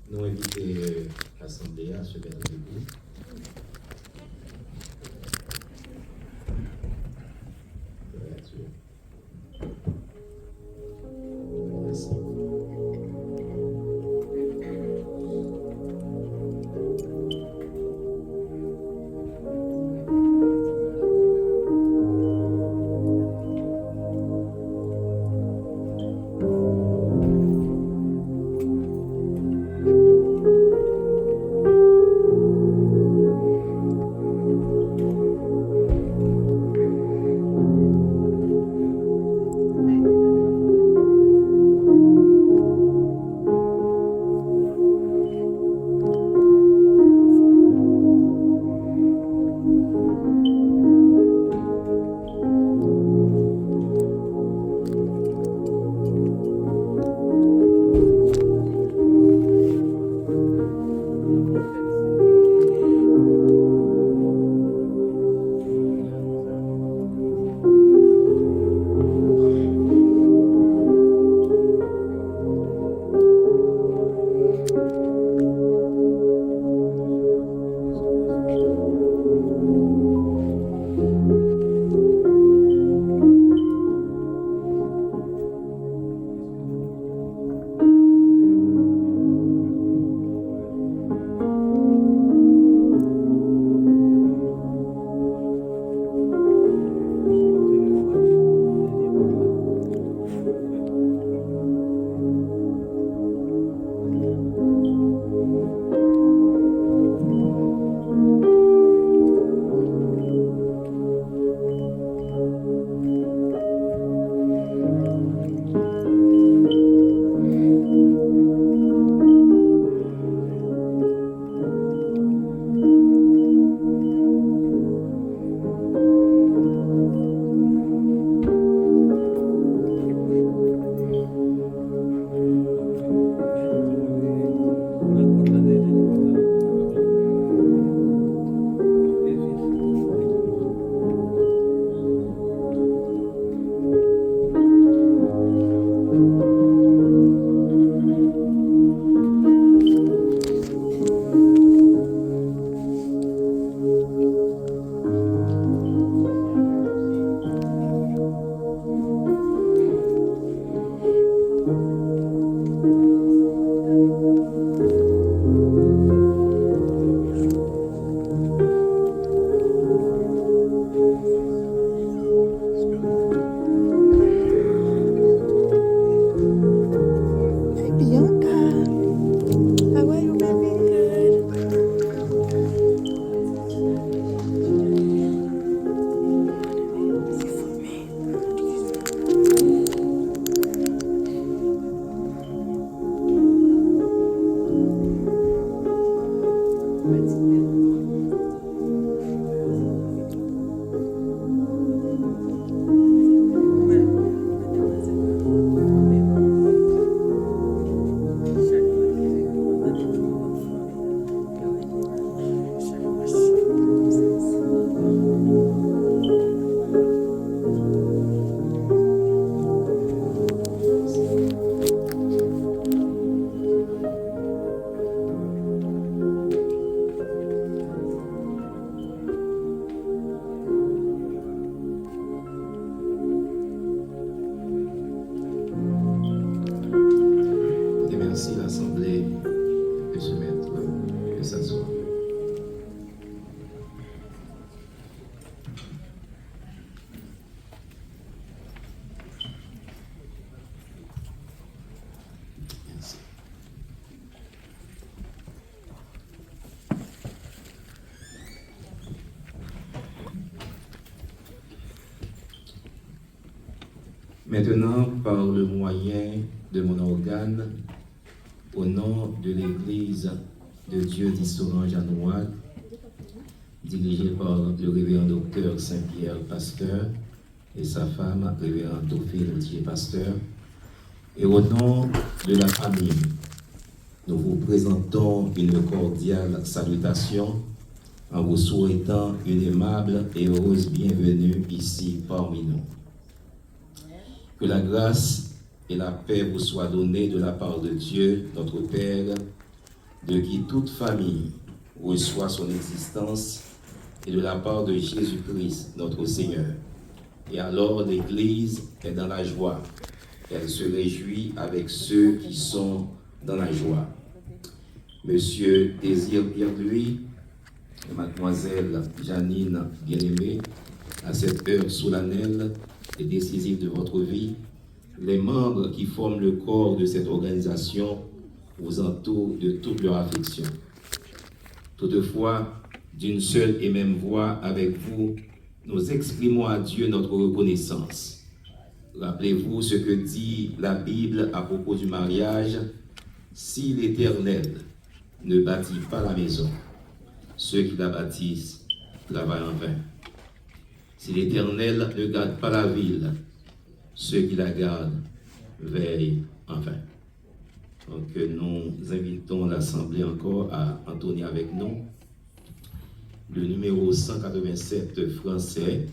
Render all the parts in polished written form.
Nous invitons l'Assemblée à se mettre debout. Merci. Merci l'Assemblée de se mettre, de s'asseoir. Merci. Maintenant, par le moyen de mon organe, au nom de l'Église de Dieu d'Istorange à Nouad, dirigée par le révérend docteur Saint-Pierre Pasteur et sa femme, révérend Dauphine Autier Pasteur, et au nom de la famille, nous vous présentons une cordiale salutation en vous souhaitant une aimable et heureuse bienvenue ici parmi nous. Que la grâce et la paix vous soient données de la part de Dieu, notre Père, de qui toute famille reçoit son existence, et de la part de Jésus-Christ, notre Seigneur. Et alors l'Église est dans la joie. Elle se réjouit avec ceux qui sont dans la joie. Monsieur Désir Pierre-Louis et Mademoiselle Janine Bien-Aimée, à cette heure solennelle et décisive de votre vie, les membres qui forment le corps de cette organisation vous entourent de toute leur affection. Toutefois, d'une seule et même voix avec vous, nous exprimons à Dieu notre reconnaissance. Rappelez-vous ce que dit la Bible à propos du mariage. Si l'Éternel ne bâtit pas la maison, ceux qui la bâtissent travaillent en vain. Si l'Éternel ne garde pas la ville, ceux qui la gardent veillent en vain. Donc nous invitons l'Assemblée encore à entonner avec nous le numéro 187 français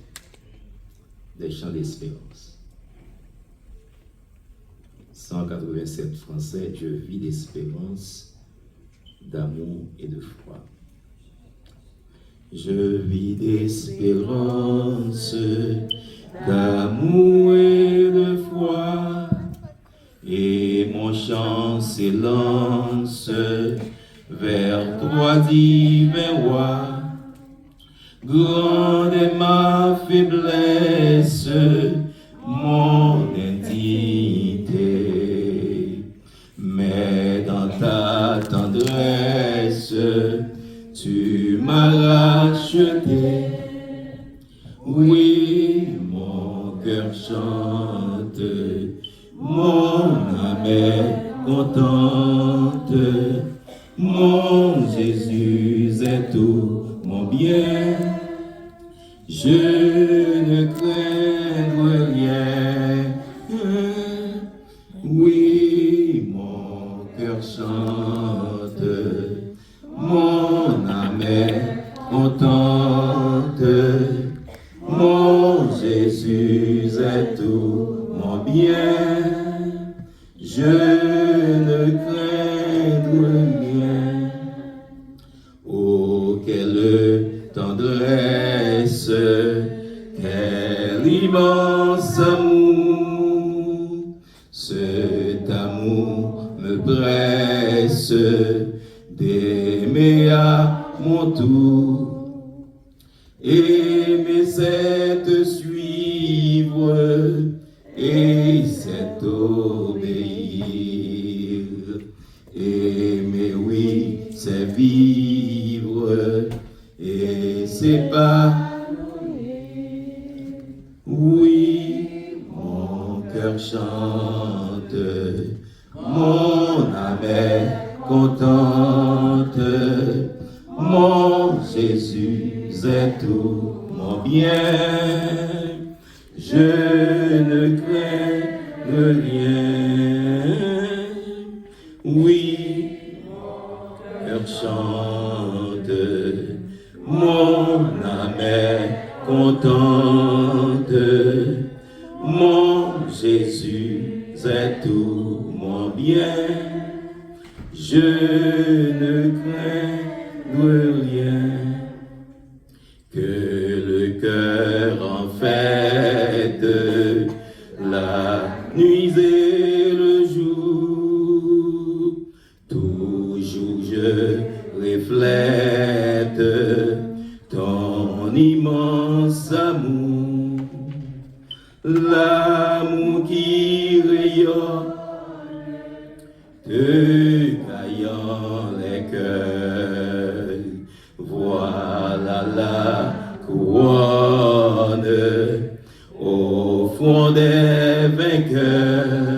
des Chants d'Espérance. 187 français, je vis d'espérance, d'amour et de foi. Je vis d'espérance, d'amour et de foi, et mon chant s'élance vers toi, divin roi. Grande est ma faiblesse, mon indignité, mais dans ta tendresse, tu m'as racheté. Oui, mon cœur chante, mon âme est contente, mon Jésus est tout mon bien. Je ne crains rien. Oui, mon cœur chante, mon âme est contente, mon Jésus est tout mon bien. Je ne crains rien. Oh, quelle tendresse, quel immense amour. Cet amour me presse d'aimer à mon tour. Aimer, c'est te suivre et c'est obéir. Aimer, oui, c'est vivre et c'est pas. Oui, mon cœur chante, mon âme est contente, Mon Jésus est tout mon bien. Je ne crains rien. Oui, mon cœur chante, mon âme est contente. Mon Jésus est tout mon bien. Je ne crains rien. Que le cœur en fête, la nuit et le jour, toujours je reflète ton immense amour, l'amour qui rayonne, te gaillant les cœurs. Voilà la couronne au fond des vainqueurs.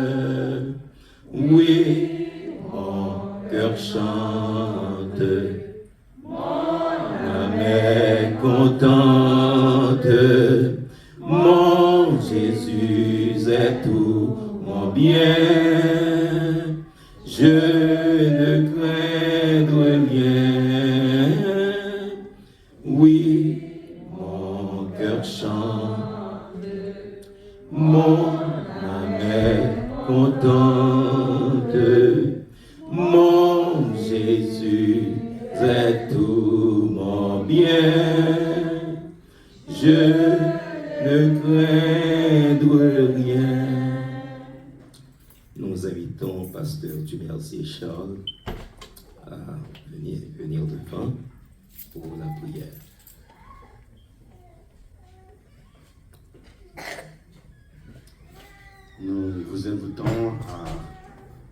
Oui, mon cœur chante, mon âme est contente. Mon Jésus est tout mon bien. Je ne crains rien. Oui, mon cœur chante, mon âme est contente. Mon Jésus est tout mon bien. Je ne crains rien. Nous invitons Pasteur Dumercier Charles à venir devant pour la prière. Nous vous invitons à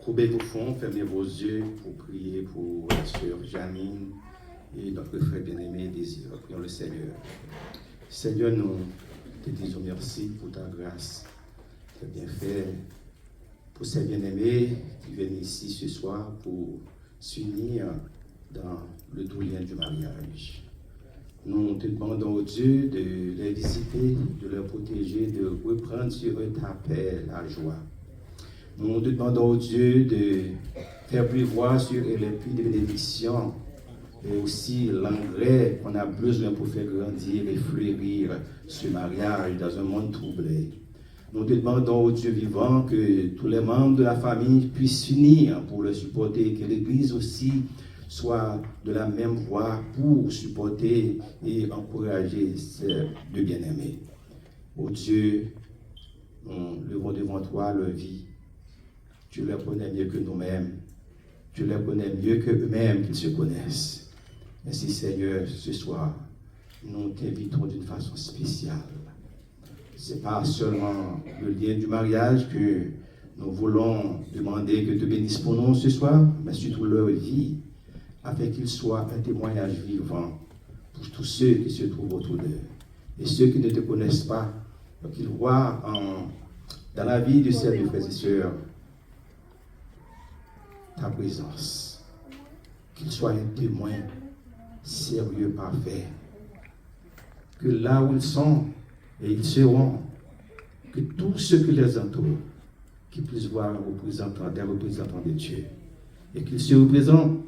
courber vos fonds, fermer vos yeux pour prier pour la sœur Janine et notre frère bien-aimé Désir. Prions le Seigneur. Seigneur, nous te disons merci pour ta grâce, tes bienfaits, pour ces bien-aimés qui viennent ici ce soir pour s'unir dans le doux lien du mariage. Nous te demandons, Dieu, de les visiter, de les protéger, de reprendre sur eux ta paix, la joie. Nous te demandons, Dieu, de faire pleuvoir sur eux les pluies de bénédiction et aussi l'engrais qu'on a besoin pour faire grandir et fleurir ce mariage dans un monde troublé. Nous te demandons, Dieu vivant, que tous les membres de la famille puissent s'unir pour le supporter, que l'Église aussi soit de la même voie pour supporter et encourager ces deux bien-aimés. Oh Dieu, nous levons devant toi leur vie. Tu les connais mieux que nous-mêmes. Tu les connais mieux que eux-mêmes qu'ils se connaissent. Ainsi, Seigneur, ce soir, nous t'invitons d'une façon spéciale. Ce n'est pas seulement le lien du mariage que nous voulons demander que te bénisses pour nous ce soir, mais surtout leur vie, afin qu'ils soient un témoignage vivant pour tous ceux qui se trouvent autour d'eux. Et ceux qui ne te connaissent pas, qu'ils voient dans la vie de ces deux frères et sœurs ta présence. Qu'ils soient un témoin sérieux, parfait. Que là où ils sont, et ils seront, que tous ceux qui les entourent, qu'ils puissent voir des représentants de Dieu. Et qu'ils se représentent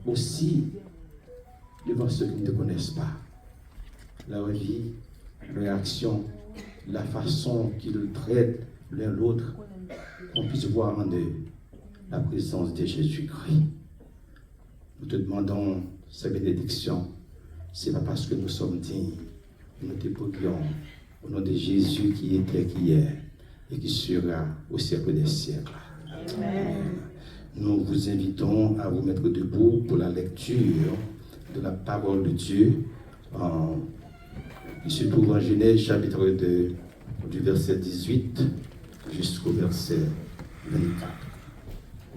aussi devant ceux qui ne te connaissent pas. Leur vie, leur action, la façon qu'ils traitent l'un l'autre, qu'on puisse voir en eux la présence de Jésus-Christ. Nous te demandons sa bénédiction. Ce n'est pas parce que nous sommes dignes. Nous te prions au nom de Jésus qui était, qui est et qui sera au siècle des siècles. Amen. Nous vous invitons à vous mettre debout pour la lecture de la parole de Dieu qui se trouve en Genèse chapitre 2 du verset 18 jusqu'au verset 24.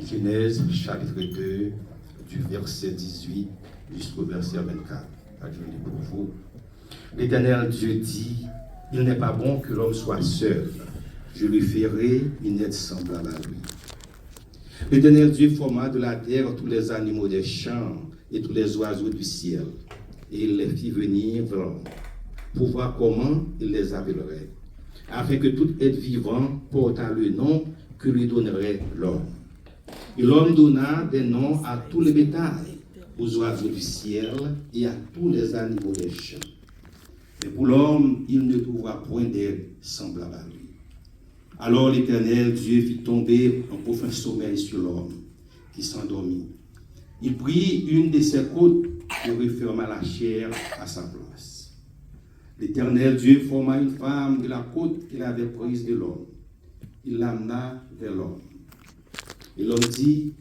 Genèse chapitre 2 du verset 18 jusqu'au verset 24. Je lis pour vous. L'Éternel Dieu dit, il n'est pas bon que l'homme soit seul. Je lui ferai une aide semblable à lui. L'Éternel Dieu forma de la terre tous les animaux des champs et tous les oiseaux du ciel, et il les fit venir vers l'homme, pour voir comment il les appellerait, afin que tout être vivant portât le nom que lui donnerait l'homme. Et l'homme donna des noms à tous les bétails, aux oiseaux du ciel et à tous les animaux des champs. Mais pour l'homme, il ne trouva point d'aide semblable à lui. Alors l'Éternel Dieu fit tomber un profond sommeil sur l'homme, qui s'endormit. Il prit une de ses côtes et referma la chair à sa place. L'Éternel Dieu forma une femme de la côte qu'il avait prise de l'homme. Il l'amena vers l'homme. Et l'homme dit,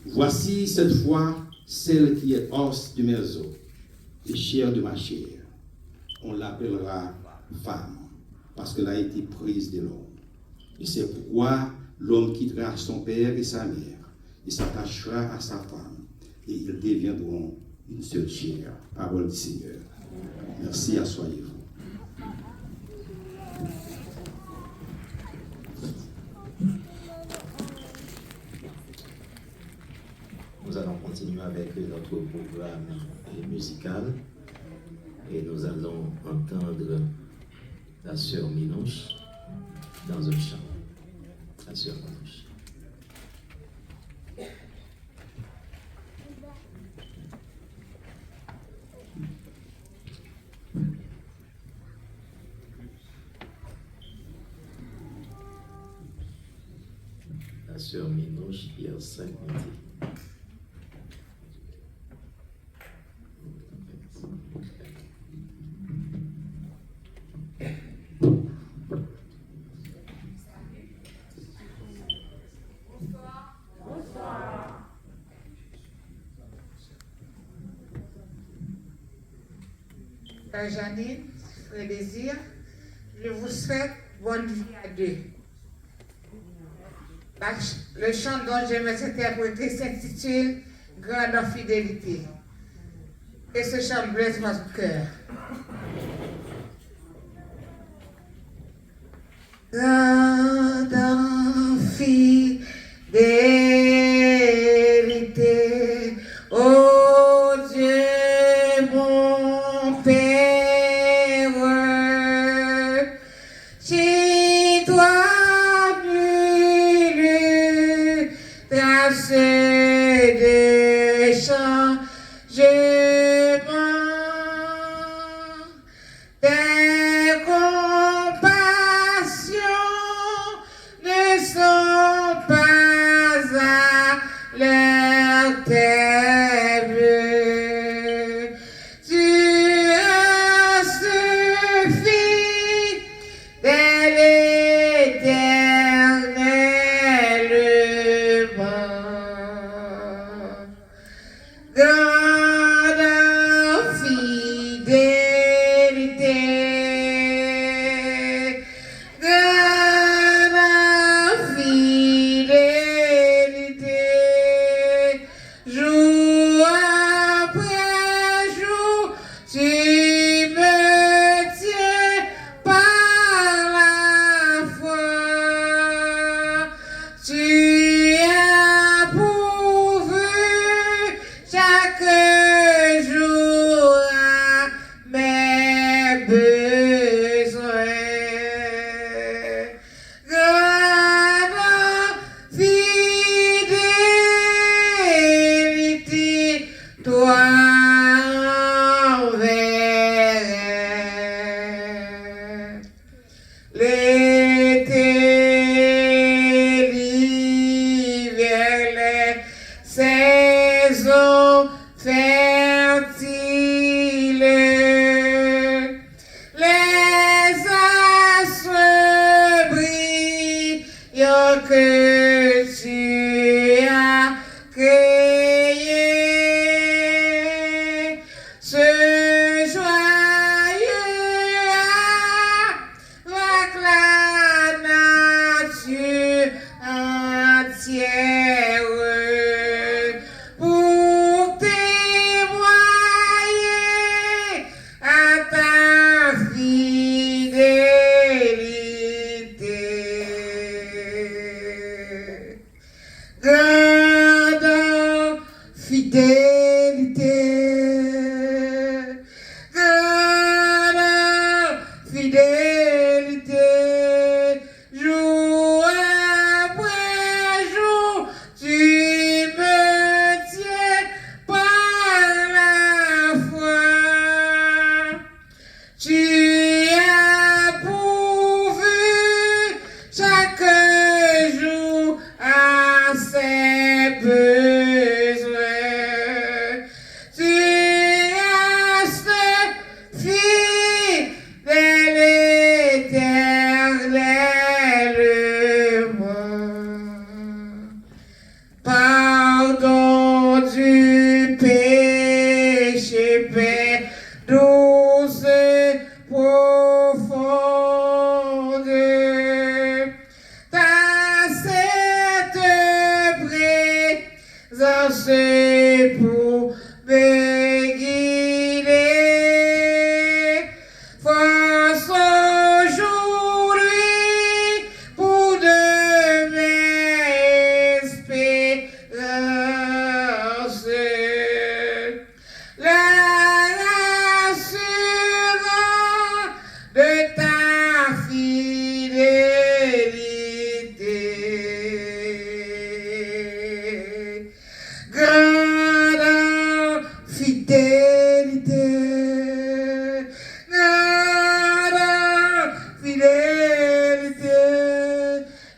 voici cette fois celle qui est os de mes os et chair de ma chair. On l'appellera femme, parce qu'elle a été prise de l'homme. Et c'est pourquoi l'homme quittera son père et sa mère, et s'attachera à sa femme, et ils deviendront une seule chair. Parole du Seigneur. Merci, asseyez-vous. Nous allons continuer avec notre programme musical et nous allons entendre la sœur Minouche dans un chant. La sœur Minouche. La sœur Minouche, il y a 5 minutes. Janine, Frère Désir, je vous souhaite bonne vie à deux. Le chant dont j'aimerais interpréter s'intitule Grande fidélité. Et ce chant blesse votre cœur. Grande fidélité, ô Dieu mon Père, chez toi nul trace de changement, tes compassions ne sont pas à leur terme. Tu restes fidèle éternellement. Grande fidélité, grande fidélité, jour après jour, tu me tiens par la foi. Tu as pourvu chaque jour à mes besoins. Grande fidélité, toi envers l'été, l'hiver, les saisons fertiles, les astres brillants que tu as créés, ce joyeux avec la nature entière, pour témoigner fidélité. Garde fidélité.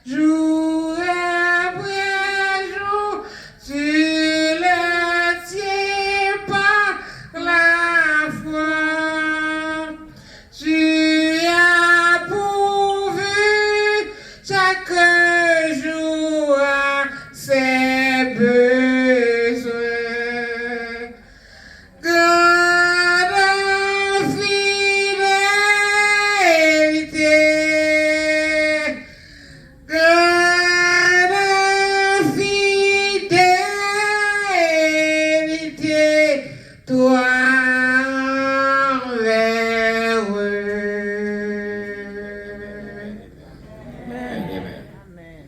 Jour après jour, tu le tiens par la foi. Tu as pourvu chaque jour à ses besoins. Grande fidélité. Grande fidélité, toi envers eux. Amen. Amen.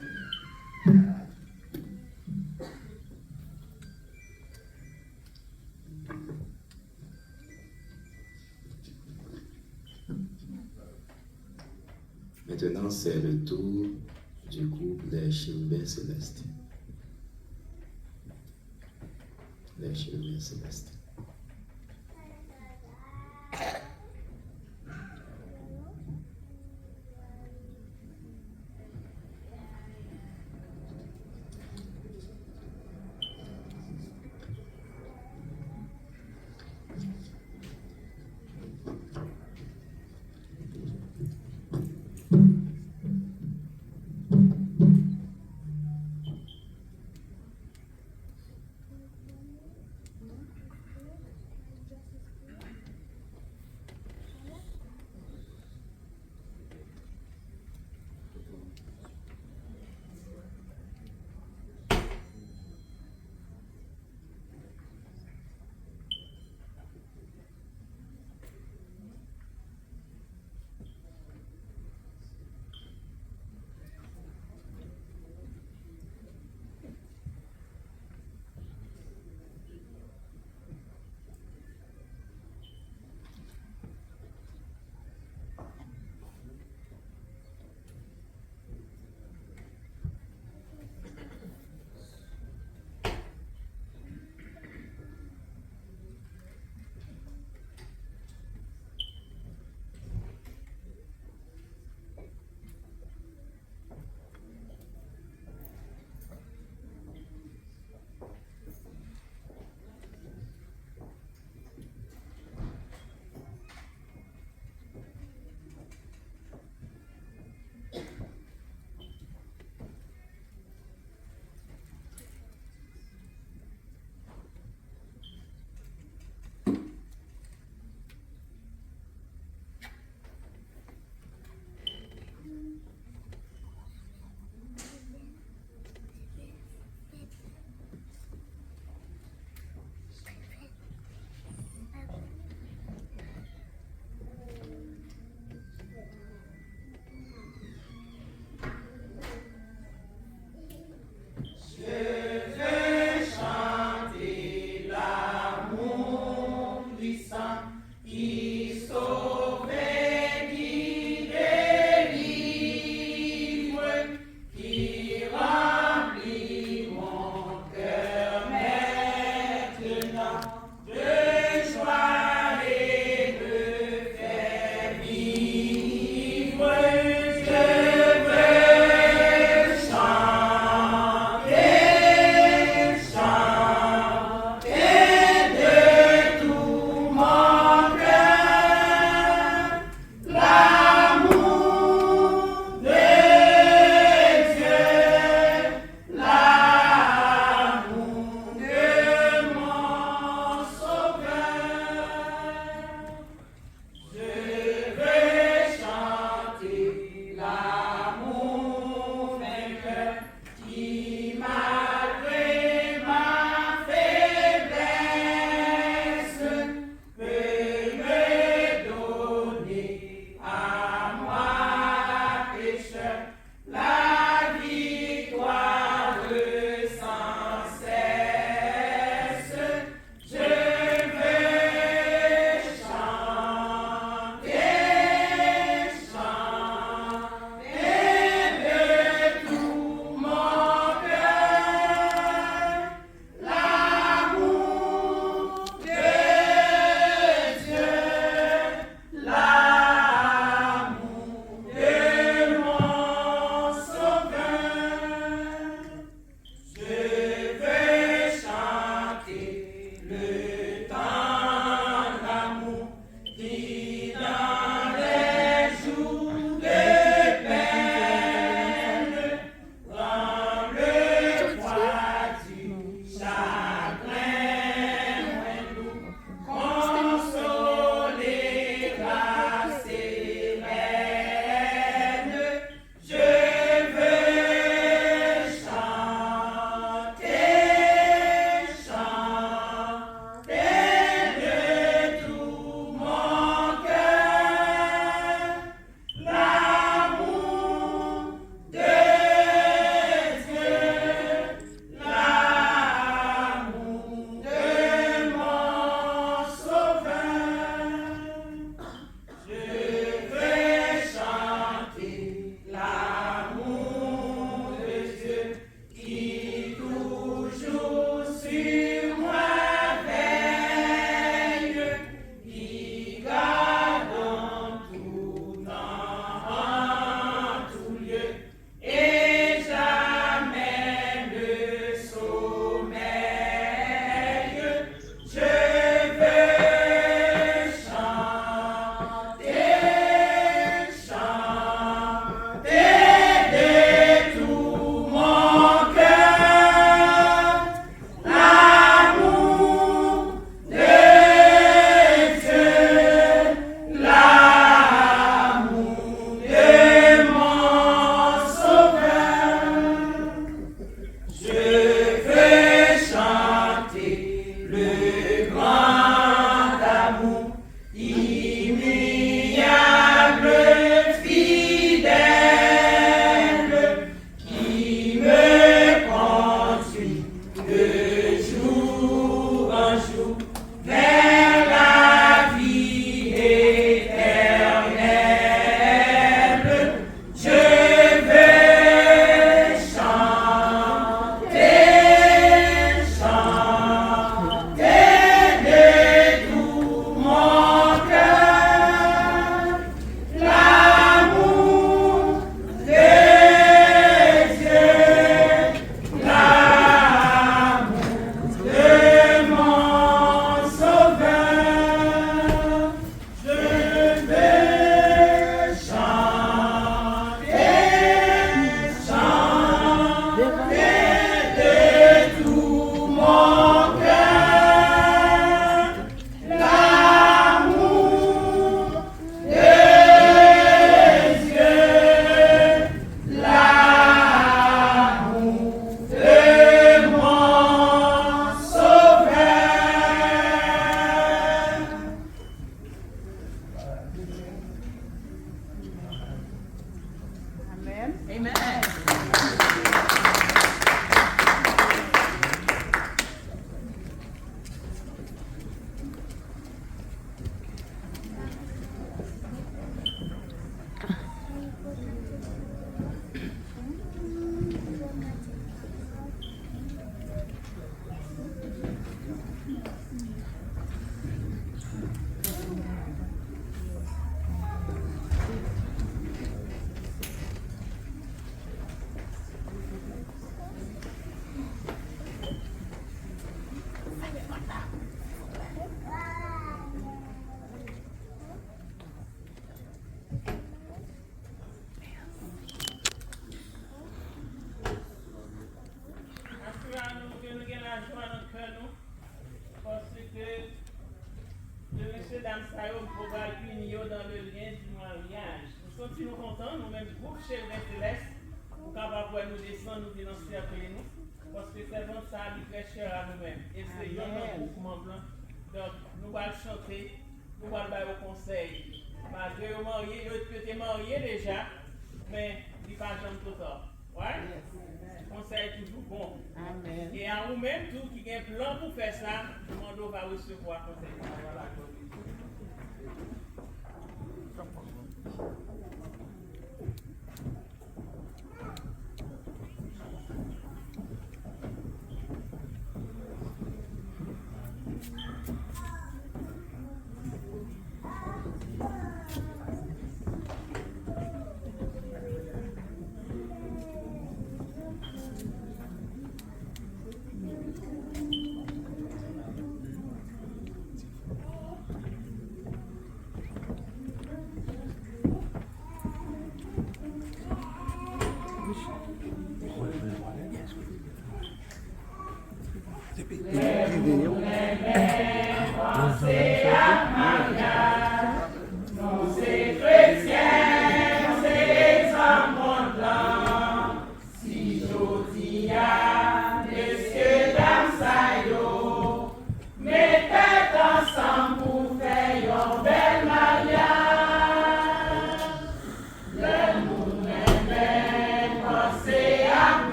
Maintenant, c'est le tour du groupe des chérubins célestes. Les chérubins célestes.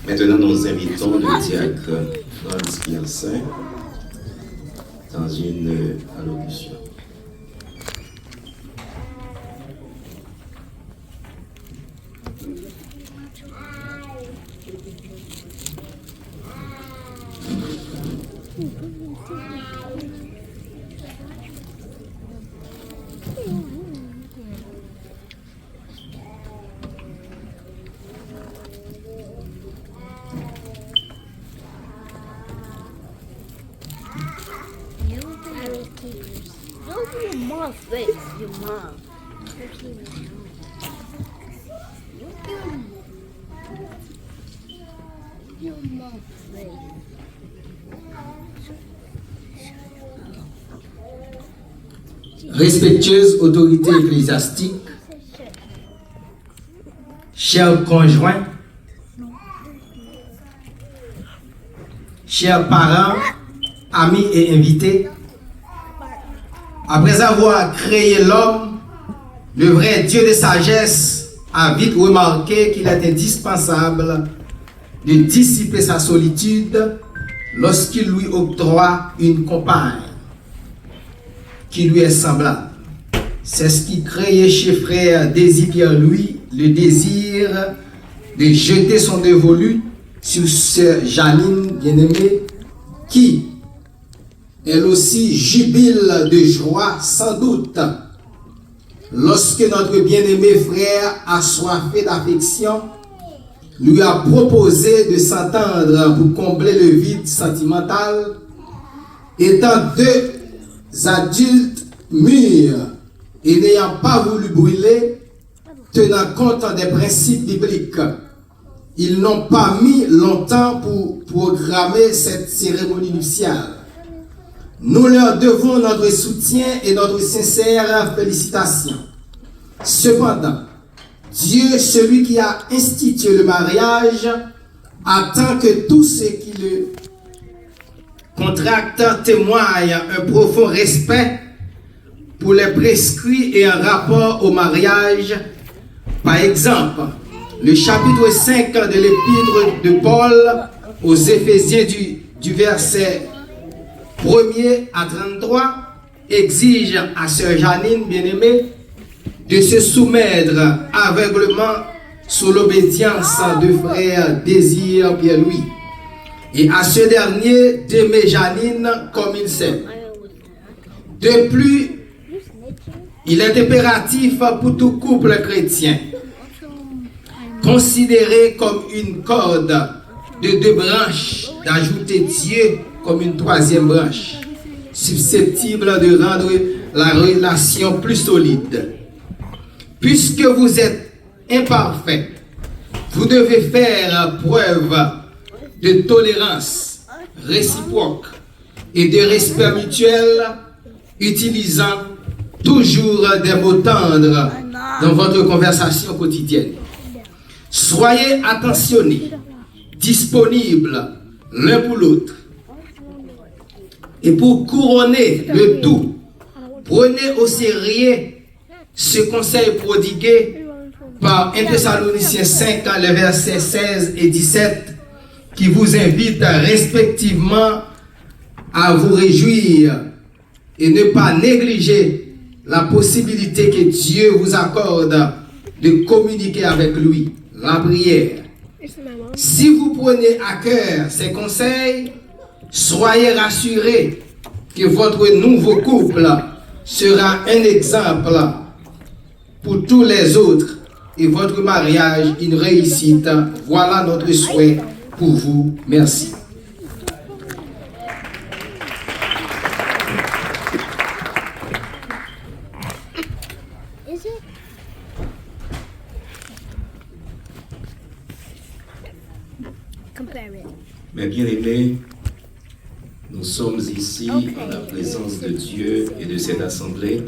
Maintenant, nous invitons le diacre Franz Piercin dans une allocution. respectueuse autorité ecclésiastique, chers conjoints, chers parents, amis et invités, après avoir créé l'homme, le vrai Dieu de sagesse a vite remarqué qu'il est indispensable de dissiper sa solitude lorsqu'il lui octroie une compagne qui lui est semblable. C'est ce qui créait chez frère Désir Pierre-Louis le désir de jeter son dévolu sur sœur Janine bien-aimée, qui, elle aussi, jubile de joie sans doute lorsque notre bien-aimé frère, assoiffé d'affection, lui a proposé de s'entendre pour combler le vide sentimental, étant deux adultes mûrs et n'ayant pas voulu brûler, tenant compte des principes bibliques. Ils n'ont pas mis longtemps pour programmer cette cérémonie nuptiale. Nous leur devons notre soutien et notre sincère félicitation. Cependant, Dieu, celui qui a institué le mariage, attend que tous ceux qui le contractent témoignent un profond respect pour les prescrits et un rapport au mariage. Par exemple, le chapitre 5 de l'épître de Paul aux Éphésiens du verset 1er à 33 exige à sœur Janine bien-aimée de se soumettre aveuglement sous l'obéissance de frère Désir Pierre-Louis et à ce dernier d'aimer Janine comme il s'aime. De plus, il est impératif pour tout couple chrétien, considéré comme une corde de deux branches, d'ajouter Dieu comme une troisième branche, susceptible de rendre la relation plus solide. Puisque vous êtes imparfait, vous devez faire preuve de tolérance réciproque et de respect mutuel, utilisant toujours des mots tendres dans votre conversation quotidienne. Soyez attentionnés, disponibles l'un pour l'autre. Et pour couronner le tout, prenez au sérieux ce conseil prodigué par 1 Thessaloniciens 5, les versets 16 et 17, qui vous invite respectivement à vous réjouir et ne pas négliger la possibilité que Dieu vous accorde de communiquer avec lui, la prière. Si vous prenez à cœur ces conseils, soyez rassurés que votre nouveau couple sera un exemple pour tous les autres et votre mariage une réussite. Voilà notre souhait pour vous. Merci. Mes bien-aimés, nous sommes ici en la présence de Dieu et de cette assemblée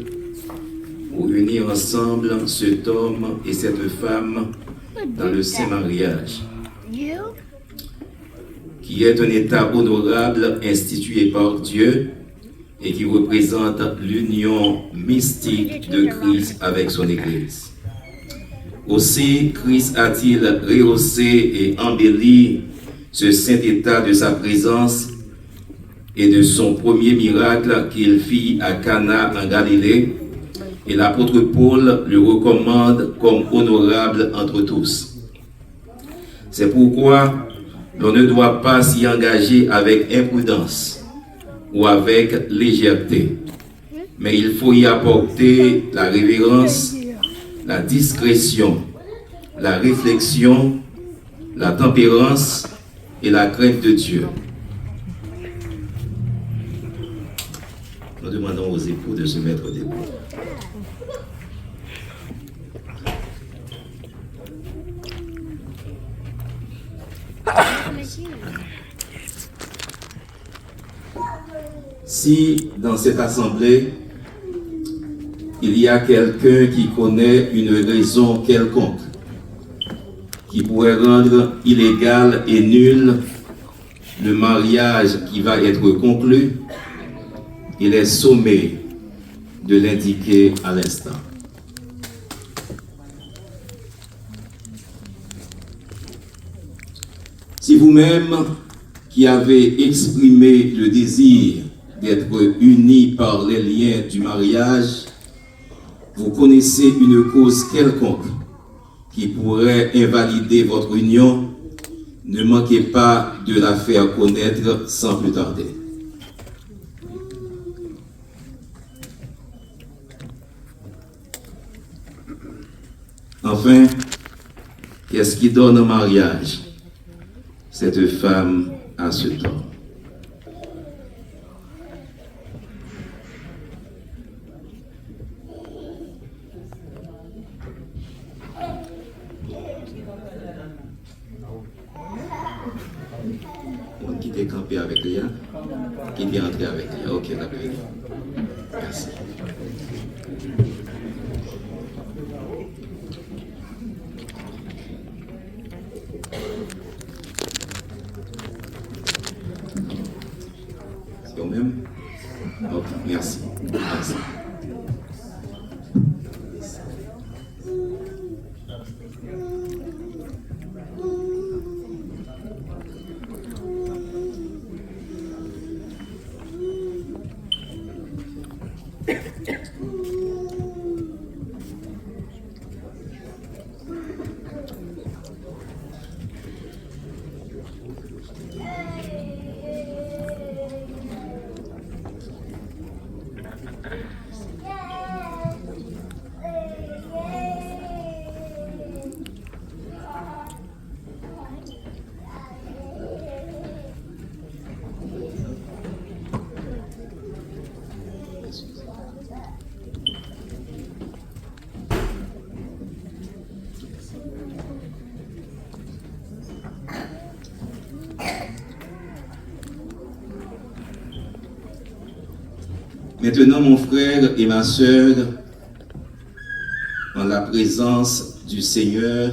pour unir ensemble cet homme et cette femme dans le saint mariage, qui est un état honorable institué par Dieu et qui représente l'union mystique de Christ avec son Église. Aussi, Christ a-t-il rehaussé et embelli ce saint état de sa présence et de son premier miracle qu'il fit à Cana en Galilée, et l'apôtre Paul le recommande comme honorable entre tous. C'est pourquoi l'on ne doit pas s'y engager avec imprudence ou avec légèreté, mais il faut y apporter la révérence, la discrétion, la réflexion, la tempérance et la crainte de Dieu. Nous demandons aux époux de se mettre debout. Si dans cette assemblée, il y a quelqu'un qui connaît une raison quelconque qui pourrait rendre illégal et nul le mariage qui va être conclu, il est sommé de l'indiquer à l'instant. Si vous-même qui avez exprimé le désir d'être unis par les liens du mariage, vous connaissez une cause quelconque qui pourrait invalider votre union, ne manquez pas de la faire connaître sans plus tarder. Enfin, qu'est-ce qui donne au mariage? Cette femme a ce tort. Qui t'est campé avec Léa? Qui t'est entré avec Léa? Ok, d'accord. Merci. C'est au même? Ok, merci. Merci. Maintenant, mon frère et ma sœur, en la présence du Seigneur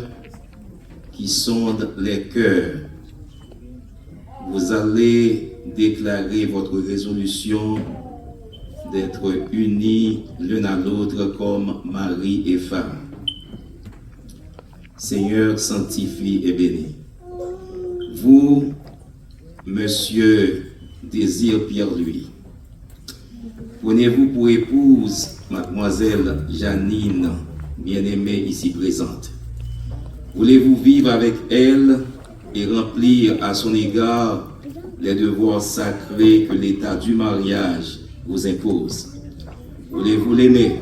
qui sonde les cœurs, vous allez déclarer votre résolution d'être unis l'un à l'autre comme mari et femme. Seigneur, sanctifie et bénis. Vous, Monsieur Désir Pierre-Louis, prenez-vous pour épouse mademoiselle Janine, bien-aimée ici présente. Voulez-vous vivre avec elle et remplir à son égard les devoirs sacrés que l'état du mariage vous impose? Voulez-vous l'aimer,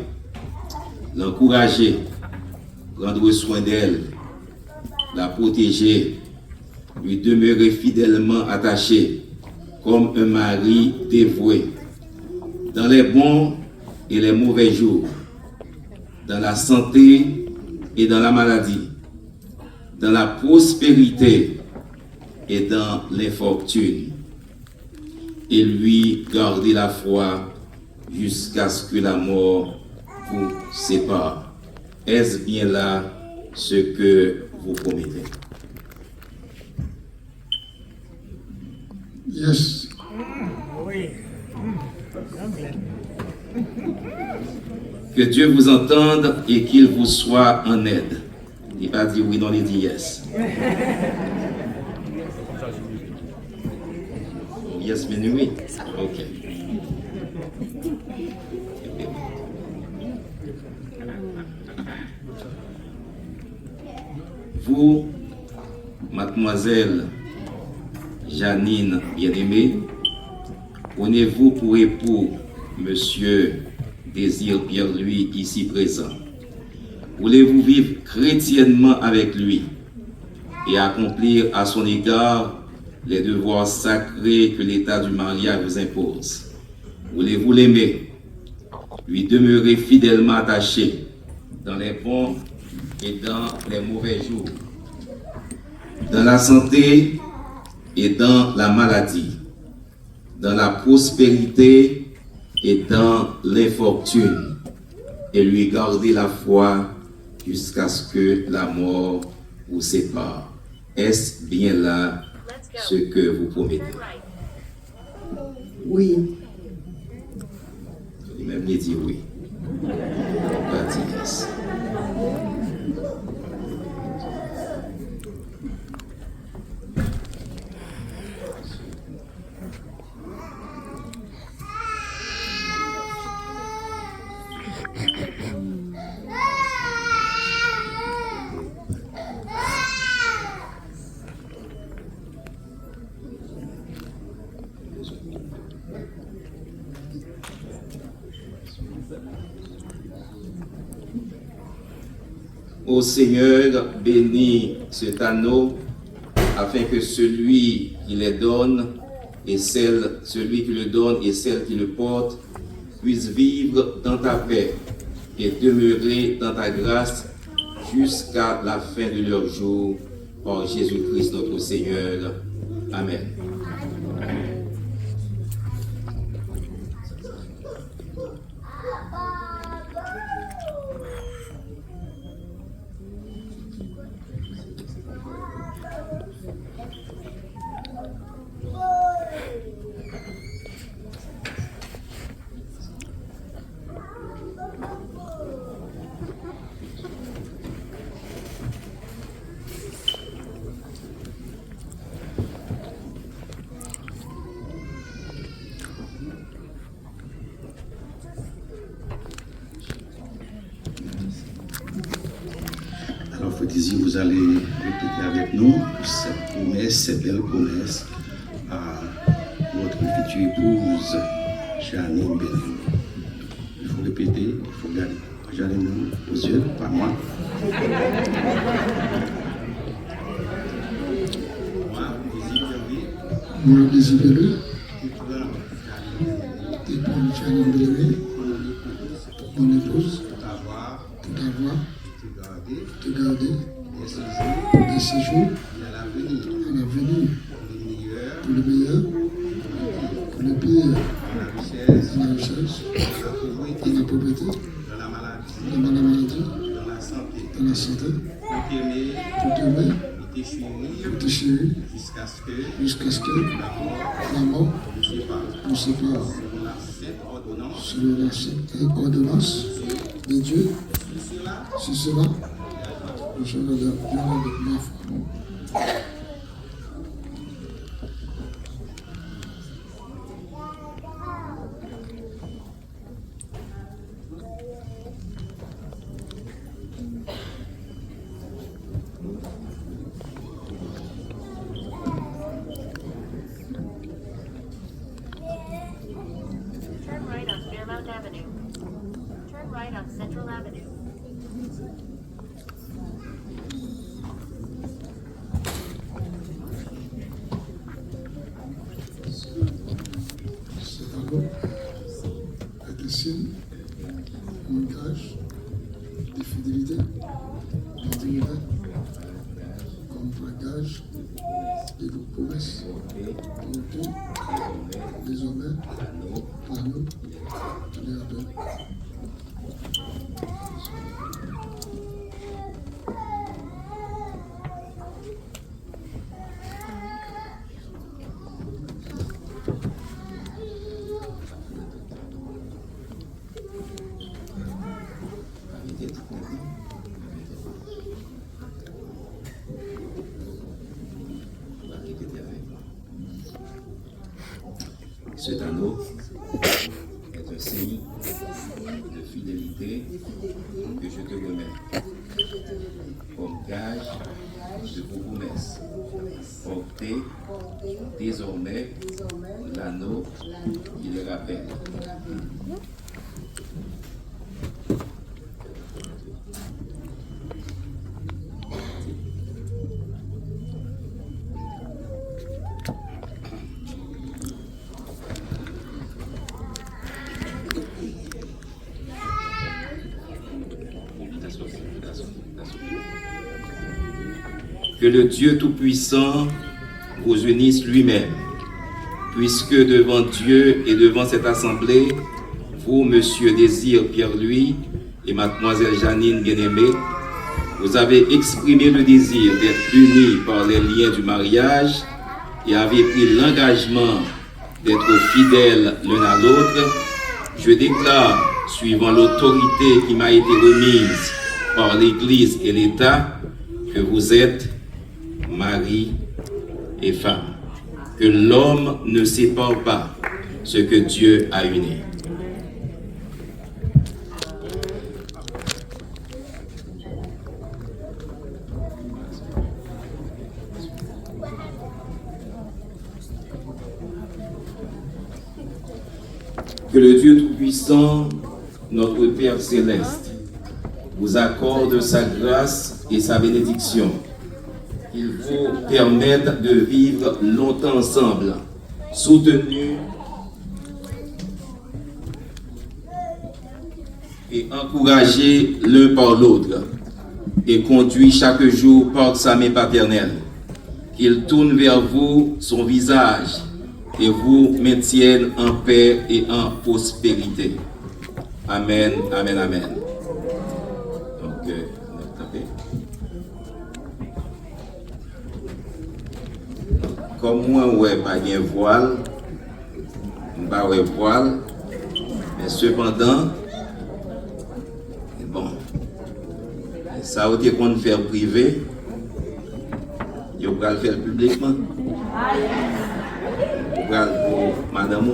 l'encourager, prendre soin d'elle, la protéger, lui demeurer fidèlement attaché comme un mari dévoué, dans les bons et les mauvais jours, dans la santé et dans la maladie, dans la prospérité et dans l'infortune, et lui garder la foi jusqu'à ce que la mort vous sépare. Est-ce bien là ce que vous promettez? Yes. Que Dieu vous entende et qu'il vous soit en aide. Il va dire oui, non, il dit yes. Yes, mais oui. Ok. Vous, mademoiselle Janine bien-aimée, prenez-vous pour époux Monsieur Désir Pierre-Louis ici présent. Voulez-vous vivre chrétiennement avec lui et accomplir à son égard les devoirs sacrés que l'état du mariage vous impose? Voulez-vous l'aimer, lui demeurer fidèlement attaché dans les bons et dans les mauvais jours, dans la santé et dans la maladie, dans la prospérité et dans l'infortune, et lui garder la foi jusqu'à ce que la mort vous sépare. Est-ce bien là ce que vous promettez? Oui. Même les dit oui. Pas dit yes. Ô Seigneur, bénis cet anneau afin que celui qui le donne et celui qui le donne et celle qui le porte puissent vivre dans ta paix et demeurer dans ta grâce jusqu'à la fin de leur jour, par Jésus-Christ notre Seigneur. Amen. Alors, Frédéric, vous allez répéter avec nous cette promesse, cette belle promesse à votre future épouse, Janine Bénin. Il faut répéter, il faut regarder Janine aux yeux, pas moi. Moi, désiré, et pour Janine Bénin, mon épouse, pour t'avoir, te garder, de ces jours, à l'avenir, pour le meilleur, pour le pire, dans la richesse, dans la pauvreté, dans la maladie, dans la santé, pour t'aimer, pour te chérir, jusqu'à ce que la mort nous sépare. Selon la sainte ordonnance de Dieu, c'est cela, je le donne avec ma foi. Turn right on Fairmount Avenue. Turn right on Central Avenue. Cet anneau est un signe, un gage de fidélité, d'intégrité, comme gage de vos promesses, pour tout, désormais, l'anneau, je les rappelle. Cet anneau est un signe de fidélité que je te remets comme gage de vos promesses. Portez désormais l'anneau qui le rappelle. Que le Dieu Tout-Puissant vous unisse lui-même, puisque devant Dieu et devant cette assemblée, vous, Monsieur Désir Pierre-Louis, et mademoiselle Janine bien-aimée, vous avez exprimé le désir d'être unis par les liens du mariage et avez pris l'engagement d'être fidèles l'un à l'autre. Je déclare, suivant l'autorité qui m'a été remise par l'Église et l'État, que vous êtes mari et femme, que l'homme ne sépare pas ce que Dieu a uni. Que le Dieu Tout-Puissant, notre Père Céleste, vous accorde sa grâce et sa bénédiction. Qu'il vous permette de vivre longtemps ensemble, soutenus et encouragés l'un par l'autre, et conduits chaque jour par sa main paternelle. Qu'il tourne vers vous son visage et vous maintienne en paix et en prospérité. Amen, amen, amen. Donc, comme moi, ouais, pas de voile, pas de voile, mais cependant, bon, ça a été qu'on fait privé, il va le faire publiquement. Pour madame.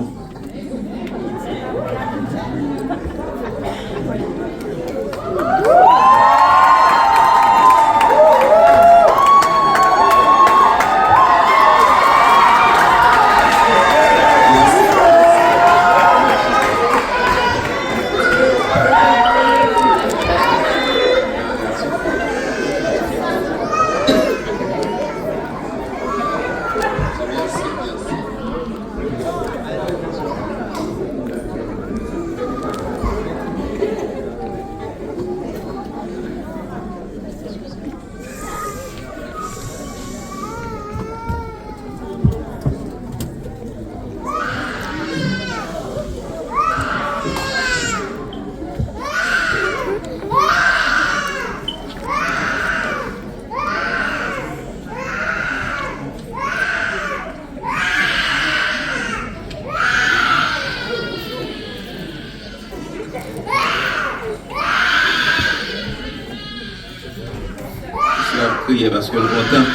Parce que le content.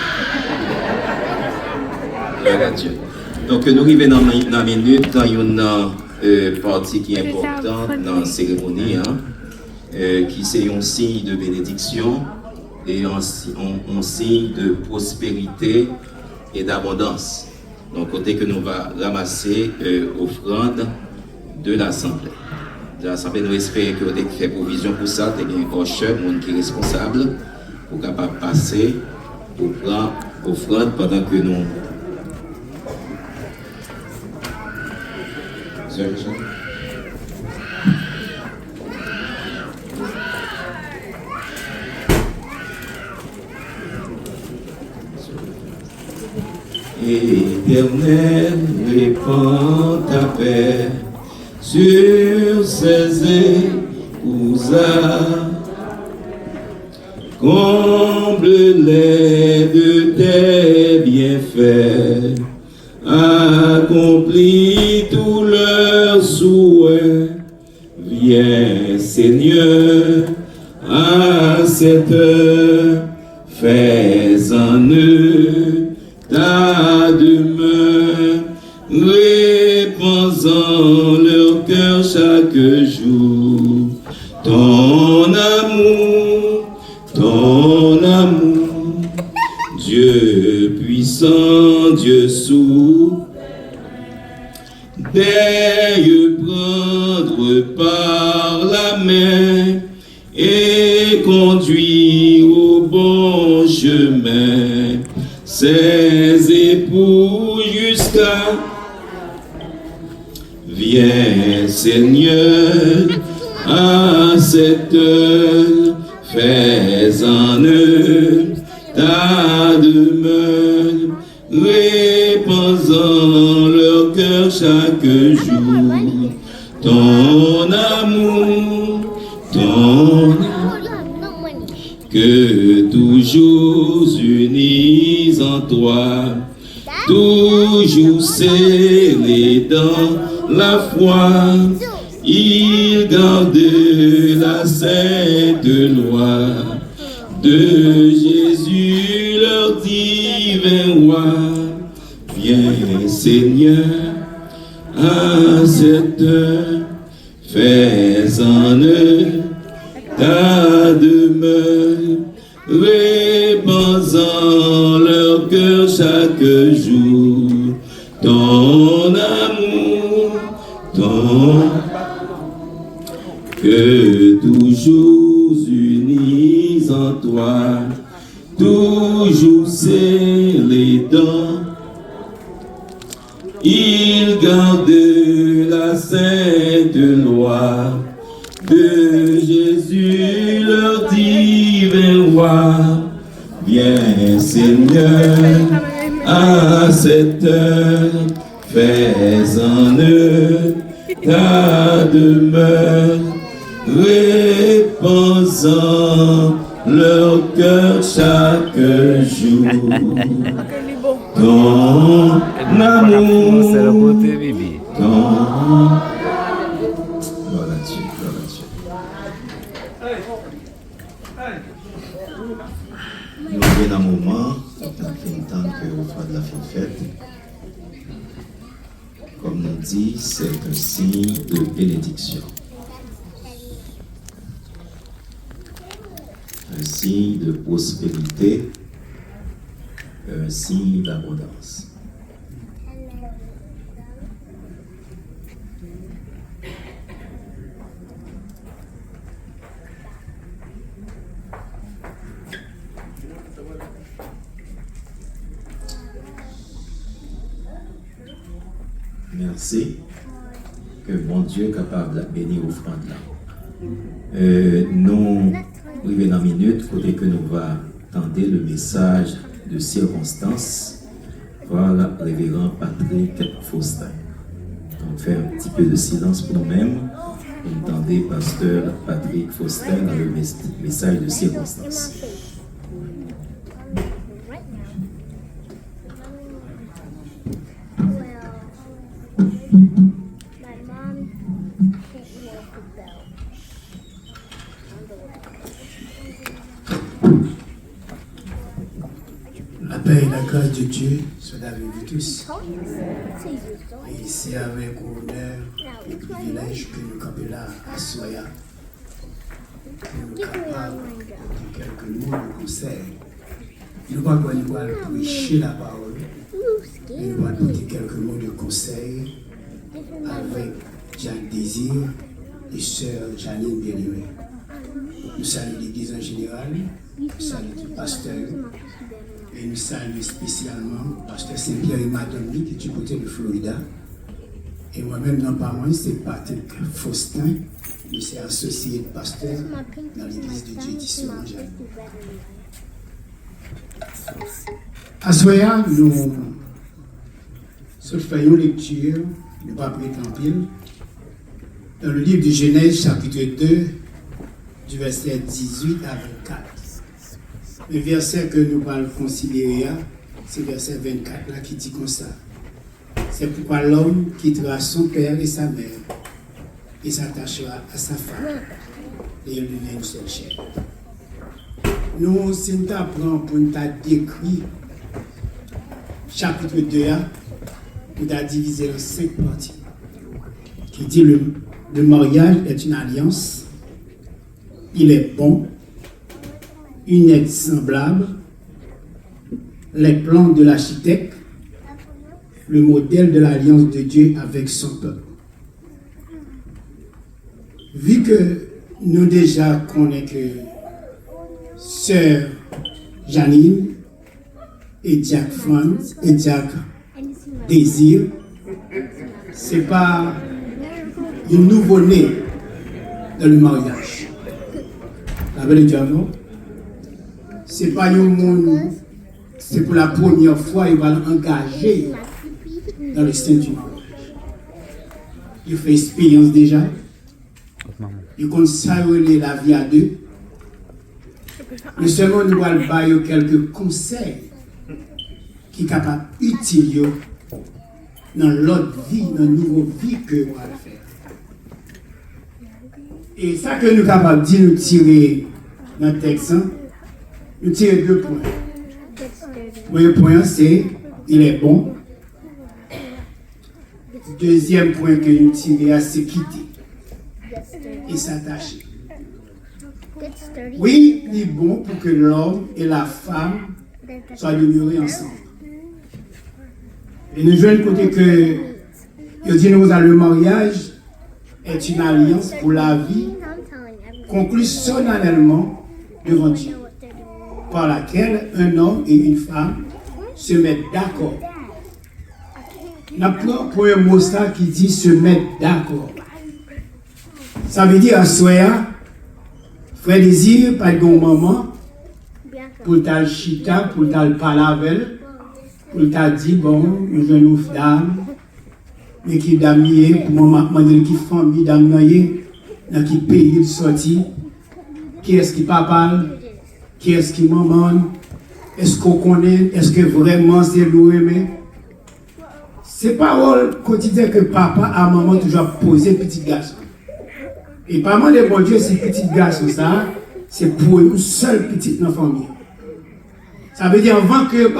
Donc nous arrivons dans la minute, dans une partie qui est importante dans la cérémonie, qui c'est un signe de bénédiction et un signe de prospérité et d'abondance. Donc côté que nous va ramasser offrande de l'Assemblée. L'Assemblée nous espère que vous avez fait provision pour ça, vous avez un usher, monde qui est responsable, pour capable passer pour prendre offrande pendant que nous. Éternel, répands ta paix sur ces épousailles. Comble-les de tes bienfaits, accomplis tous leurs souhaits. Viens, Seigneur, à cette heure, fais en eux ta demeure, répands en leur cœur chaque jour ton amour, Dieu puissant, Dieu sourd, daigne prendre par la main et conduire au bon chemin ses époux jusqu'à. Viens, Seigneur, à cette heure, fais en eux ta demeure, répands en leur cœur chaque jour ton amour, ton que toujours unis en toi, toujours scellés dans la foi, ils gardent la sainte loi de Jésus, leur divin roi. Viens Seigneur, à cette heure, fais en eux ta demeure, répands en leur cœur chaque jour ton amour, que toujours unis en toi, toujours scellés dans, ils gardent la sainte loi de Jésus, leur divin roi. Viens Seigneur, à cette heure, fais en eux ta demeure, répands en leur cœur chaque jour ton amour, ton... Voilà Dieu, voilà Dieu. Nous venons un moment, dans le temps que vous faites la fête. Comme on dit, c'est un signe de bénédiction. Un signe de prospérité, un signe d'abondance. Merci. Que bon Dieu est capable de bénir l'offrande là. Nous arrivons dans une minute, côté que nous va tendre le message de circonstance par le révérend Patrick Faustin. Donc, faire un petit peu de silence pour nous-mêmes. Vous entendez pasteur Patrick Faustin dans le message de circonstance. La paix et la grâce de Dieu soient avec vous tous. Et c'est avec honneur et privilège que nous campons là à Soya. Nous sommes capables de quelques mots de conseil. Nous allons prêcher la parole. Et nous allons donner quelques mots de conseil avec Jacques Désir et sœur Janine Bien-Aimée. Nous saluons l'Église en général, nous saluons le pasteur. Et nous saluons spécialement Pasteur Saint-Pierre et Madame qui est du côté de Florida. Et moi-même, non pas moi, c'est Patrick Faustin. Je suis associé de pasteur dans l'église de Dieu d'ici au Jeanne. À Soya, nous faisons une lecture, nous ne pas prêter en pile, dans le livre de Genèse, chapitre 2, du verset 18 à 24. Le verset que nous allons considérer, c'est le verset 24 là qui dit comme ça. C'est pourquoi l'homme quittera son père et sa mère et s'attachera à sa femme et il devient une seule chair. Nous, si nous apprenons pour nous décrire chapitre 2, nous avons divisé en 5 parties. Qui dit le mariage est une alliance, il est bon, une aide semblable, les plans de l'architecte, le modèle de l'alliance de Dieu avec son peuple. Vu que nous déjà connaissons que sœur Janine et Jack Franz et Jack Désir, c'est pas une nouveau-né dans le mariage. La belle Dieu, non? C'est pas un monde, c'est pour la première fois qu'il va l'engager dans le sein du mariage. Il fait expérience déjà. Il consacre la vie à deux. Mais seulement nous allons donner quelques conseils qui sont capables d'utiliser dans l'autre vie, dans la nouvelle vie que nous allons faire. Et ça que nous sommes capables de dire, nous tirer dans le texte, nous tirer 2 points. Le premier point, c'est il est bon. Deuxième point que nous tirons, c'est quitter et s'attacher. Oui, il est bon pour que l'homme et la femme soient demeurés ensemble. Et nous jouons côté que il dit nous le mariage est une alliance pour la vie conclue solennellement devant Dieu, par laquelle un homme et une femme se mettent d'accord. N'a pas pour un mot ça qui dit se mettre d'accord. Ça veut dire à soi, frère désir, pas de bon moment, pour ta chita, pour ta parler, pour ta dire bon, nous jeune dame, mais qui dame pour moi demander qui famille dame dans qui pays de sortie, qui est-ce qui parle, qui est-ce qui maman, est-ce qu'on connaît, est-ce que vraiment c'est l'ouémé. C'est parole quotidienne que papa à maman toujours posé petit garçon. Et pas mal de bon Dieu, ces petits garçons ça, c'est pour une seule petite famille. Ça veut dire avant que le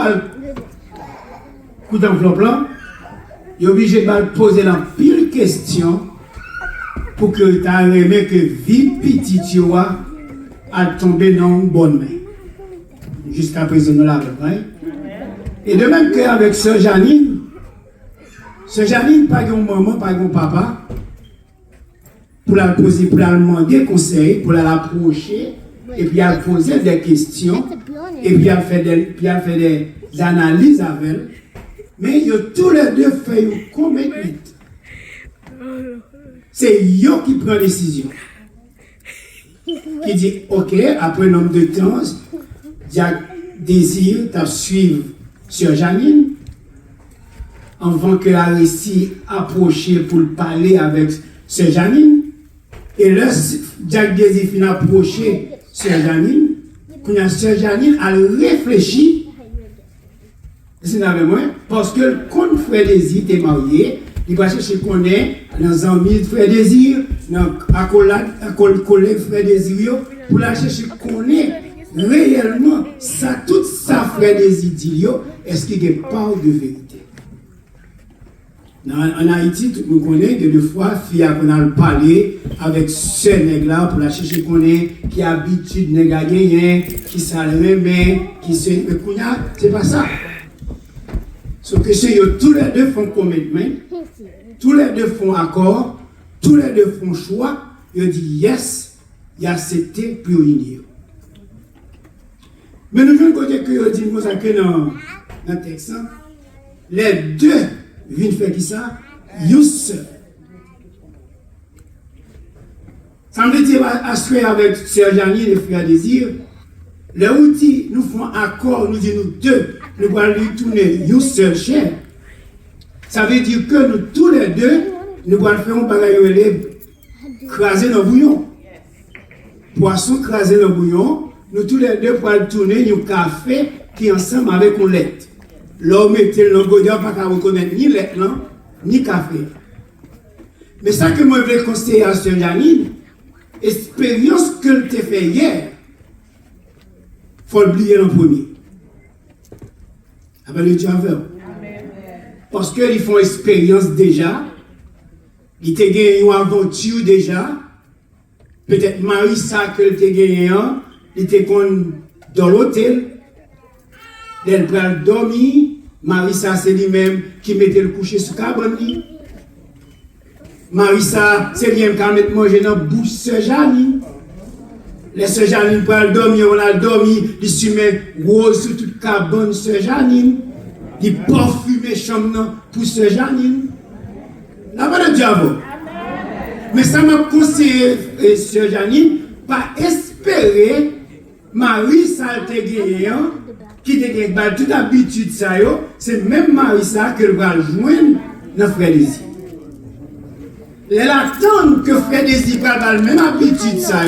coup d'enveloppe là, il est obligé de poser la pile question pour que tu aies aimé que vie petite a tombé dans une bonne main. Jusqu'à présent, nous l'avons. Et de même qu'avec Sœur Janine, pas de maman, pas de papa, pour la poser, pour la demander conseil, pour l'approcher, et puis elle poser des questions, et puis elle fait des analyses avec elle. Mais ils ont tous les deux fait un commitment. C'est eux qui prend la décision. Qui dit, ok, après un nombre de temps, Jack désire de suivre Sœur Janine, avant qu'elle a réussi à approcher pour parler avec Sœur Janine. Et là, Jack désire finir approcher Sœur Janine. Quand Sœur Janine a réfléchi, c'est avec moi, parce que quand Frère Désir est marié, il va chercher qu'on est dans un amis de Frère Désir, dans un collègue Frère Désir, pour la chercher qu'on est réellement, ça, tout ça Frère Désir dit, est-ce qu'il y a part de vérité? En Haïti, tout le monde connaît, deux fois, fille qu'on a parlé avec ce nègre-là pour la chercher qu'on est, qui a habitude de gagner, qui s'allume, qui se. C'est pas ça. Sauf que chez eux, tous les deux font commitment, tous les deux font accord, tous les deux font choix, ils disent yes, ils acceptent pour unir. Mais nous voulons côté que ils disent que dans le texte, les deux viennent faire qui ça? Une seule. Ça veut dire assurer avec Sœur Janine et Frère Désir, les outils nous font accord, nous disons nous deux. Nous allons lui tourner une seule chair. Ça veut dire que nous, tous les deux, nous allons faire un bagage craser dans le bouillon. Poisson craser dans le bouillon, nous tous les deux allons tourner un café qui est ensemble avec un lait. L'homme était dans le bouillon, pas qu'à reconnaître ni lait, ni café. Mais ça que moi je veux conseiller à Sœur Janine, expérience que tu as fait hier, il faut oublier en premier. Avec le Dieu avec. Parce qu'ils font expérience déjà. Ils ont gagné une aventure déjà. Peut-être Marissa que tu as gagné, il était dans l'hôtel. Elle prend dormir. Marissa, c'est lui-même qui mettait le coucher sous cabane. Marissa, c'est lui-même qui a mis manger dans la bouche Sœur Janine. Les Sœur Janine pour dormir, on a dormi, il se met rose sur toute cabane Sœur Janine. Il parfume chambre pour Sœur Janine. La bonne diable. Mais ça m'a conseillé Sœur Janine, pas espérer Marissa te gagné, qui te gagne toute habitude ça c'est même Marissa que va joindre dans Frère Désir. Elle attend que Frère Désir va la même habitude ça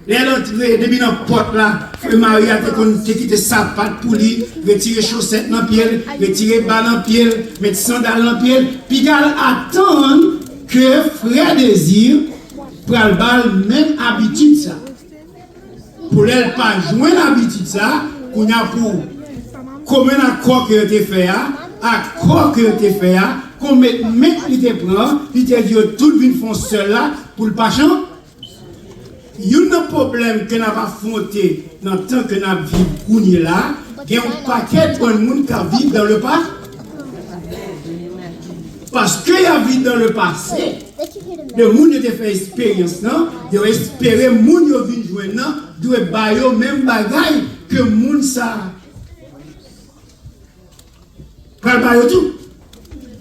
Les entrées, depuis dans la porte là, le mari a quitté sa patte pour lui, retirer chaussettes dans le pied, retirer balle dans le pied, mettre sandales dans le pied, puis il attend que frère Désir prenne le balle même habitude ça. Pour elle pas joindre l'habitude ça, qu'on a pour commun accord que tu fait, accord que tu fait, qu'on met qui te prend, il te dit tout le monde font seul là pour le pas changer. Il y a un problème que nous avons affronté dans le temps que nous vivons là, il y a un paquet de monde qui vivent dans le passé. Parce qu'il y a vécu dans le passé, le monde qui a fait expérience, il a espéré que le monde qui vient joindre, doit faire le même bagage que le monde ça. Pas tout.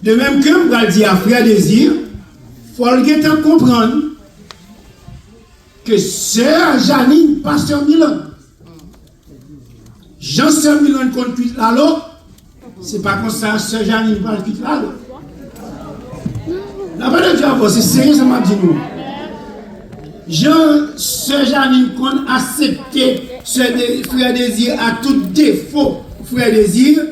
De même que je vais dire à Frère Désir, il faut le comprendre que Sœur Janine, Pasteur Milan, Jean-Sœur Milan contre quitte là l'autre, c'est pas comme ça, Sœur Janine va quitter là l'autre. La parole de Dieu, c'est sérieux, ça m'a dit nous. Sœur Janine qu'on accepté Frère Désir à tout défaut, Frère Désir,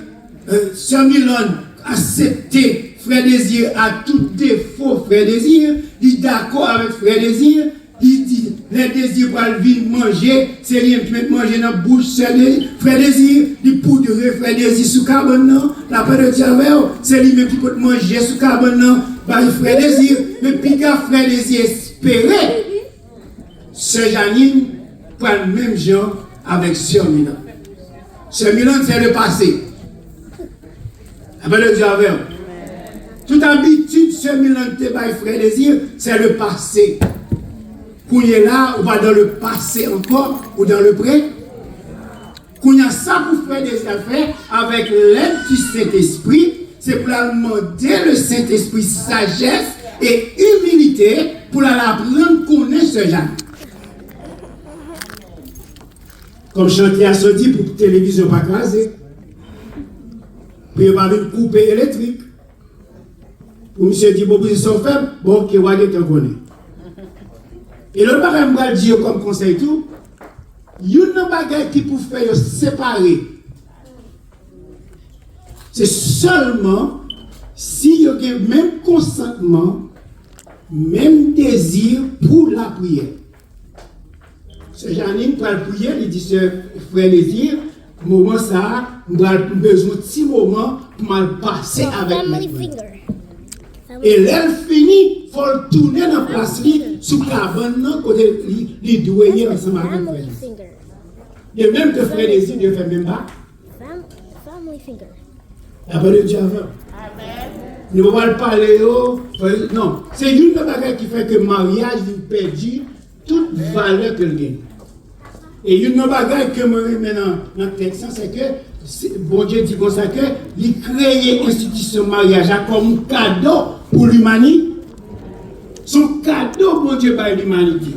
Sœur Milan accepté Frère Désir à tout défaut, Frère Désir, il est d'accord avec Frère Désir. Il dit, les désirs pour venir manger, c'est rien qui met manger dans la bouche, Frère Désir, il poudre Frère Désir sous carbone, la paix de Dieu, c'est lui-même qui peut manger sous carbone, Frère Désir, mais puis quand Frère Désir espérait, Sœur Janine prend le même genre avec Sœur Milan. Sœur Milan, c'est le passé. La paix de Dieu, toute habitude, Sœur Milan, Frère Désir, c'est le passé. Qu'on est là, ou pas dans le passé encore, ou dans le pré. Qu'on a ça pour faire des affaires avec l'aide du Saint-Esprit, c'est pour demander le Saint-Esprit sagesse et humilité pour l'apprendre qu'on est ce genre. Comme chantier a sorti pour la télévision pas crasée. Puis il va avoir une coupe électrique. Pour monsieur dit, bon, position faible, bon, qui va être connaît. Et l'autre bagage, je vais dire comme conseil tout, il y a un bagage qui peut faire séparer. C'est seulement si il y a le même consentement, même désir pour la prière. C'est Janine pour la prière, il dit, frère désir, moment ça, on a besoin de petit moment pour me passer avec moi. Et l'elle finit, il faut le tourner dans la place sous la bonne côté les douaniers ensemble avec frère. De même que frère Désir, Dieu fait même pas. La parole de Dieu avant. Nous ne pouvons pas parler. Non, c'est une chose qui fait que le mariage perd toute valeur que le gagne. Et une chose que moi maintenant dans le texte, c'est que bon Dieu dit comme ça que il crée l'institution mariage comme cadeau pour l'humanité. Son cadeau, bon Dieu, par l'humanité.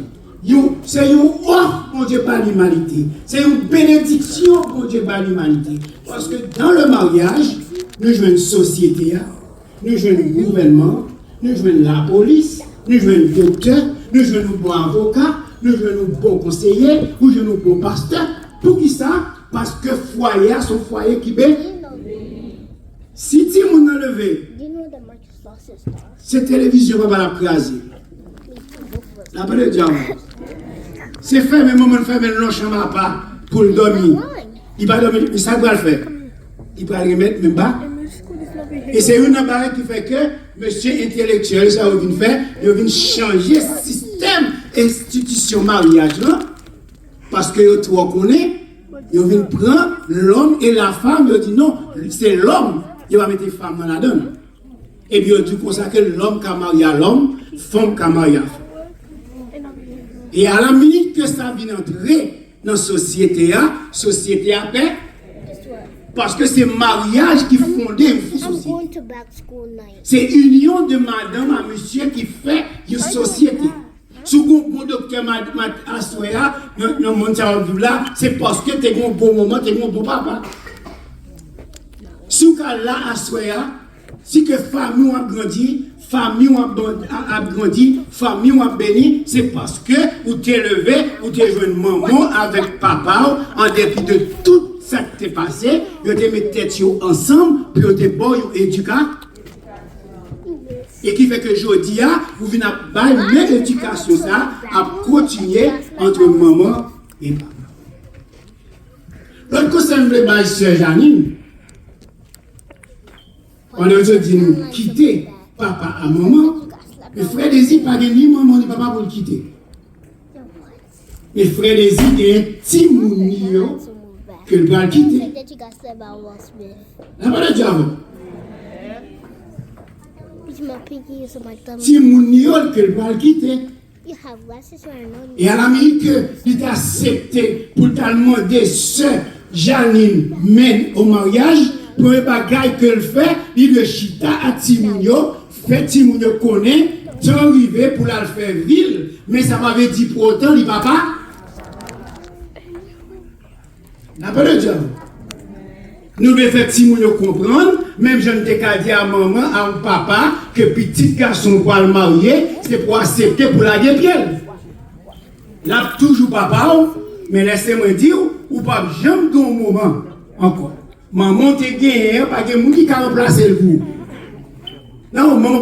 C'est une offre, bon Dieu, par l'humanité. C'est une bénédiction, bon Dieu, par l'humanité. Parce que dans le mariage, nous jouons une société, nous jouons un gouvernement, nous jouons la police, nous jouons un docteur, nous jouons un bon avocat, nous jouons un bon conseiller, nous jouons un bon pasteur. Pour qui ça? Parce que foyer, son foyer qui est. Si tu m'en enlevé, cette télévision va la craser. La parole de Dieu. C'est fait, mais moment fait, mais non, je ne pas pour le dormir. Il va dormir, mais ça doit le faire. Il va le remettre même pas. Et c'est une appareil qui fait que monsieur intellectuel, ça va venir faire, il va changer le système, institution mariage là. Parce que tu reconnais, il va prendre l'homme et la femme, il dit non, c'est l'homme, il va mettre la femme dans la donne. Et puis, tu consacres l'homme qui a marié à l'homme, femme qui a marié à la femme. Et à la minute que ça vient entrer dans la société a paix. Parce que c'est mariage qui fonde une société. C'est union de madame à monsieur qui fait une société. Si vous avez un docteur Assoya, dans le monde là, c'est parce que tu as un bon moment, tu as un bon papa. Si vous avez là Assoya, si que famille a grandi, famille a grandi, famille a béni, c'est parce que vous t'es levé, vous t'es joué une maman avec papa, en dépit de tout ça qui t'est passé, vous t'es mis tête ensemble, puis vous t'es bon éducat. Et qui fait que aujourd'hui, vous venez à bailler même éducation, ça, à continuer entre maman et papa. L'autre concerne le bail sœur Janine, on a dit nous quitter papa à maman, mais frère Désir pas de ni maman ni papa pour le quitter. Mais frère Désir est un petit mounio que le va quitter. La parole de Dieu avant. Petit mounio que le va quitter. Et à l'Amérique, il a accepté pour demander sœur Janine mène au mariage. Pour les bagailles qu'elle fait, il le chita à Timounio, fait Timounio connaît, tant arrivé pour la faire ville, mais ça m'avait dit pour autant, il papa. N'a pas de diable. Nous devons faire Timounio comprendre, même je ne t'ai qu'à dire à maman, à mon papa, que petit garçon pour le marier, c'est pour accepter pour la guépielle. Là, toujours papa, mais laissez-moi dire, ou pas jamais dans un moment encore. Maman te gagné, pas de monde qui a remplacé le vous. Non, maman,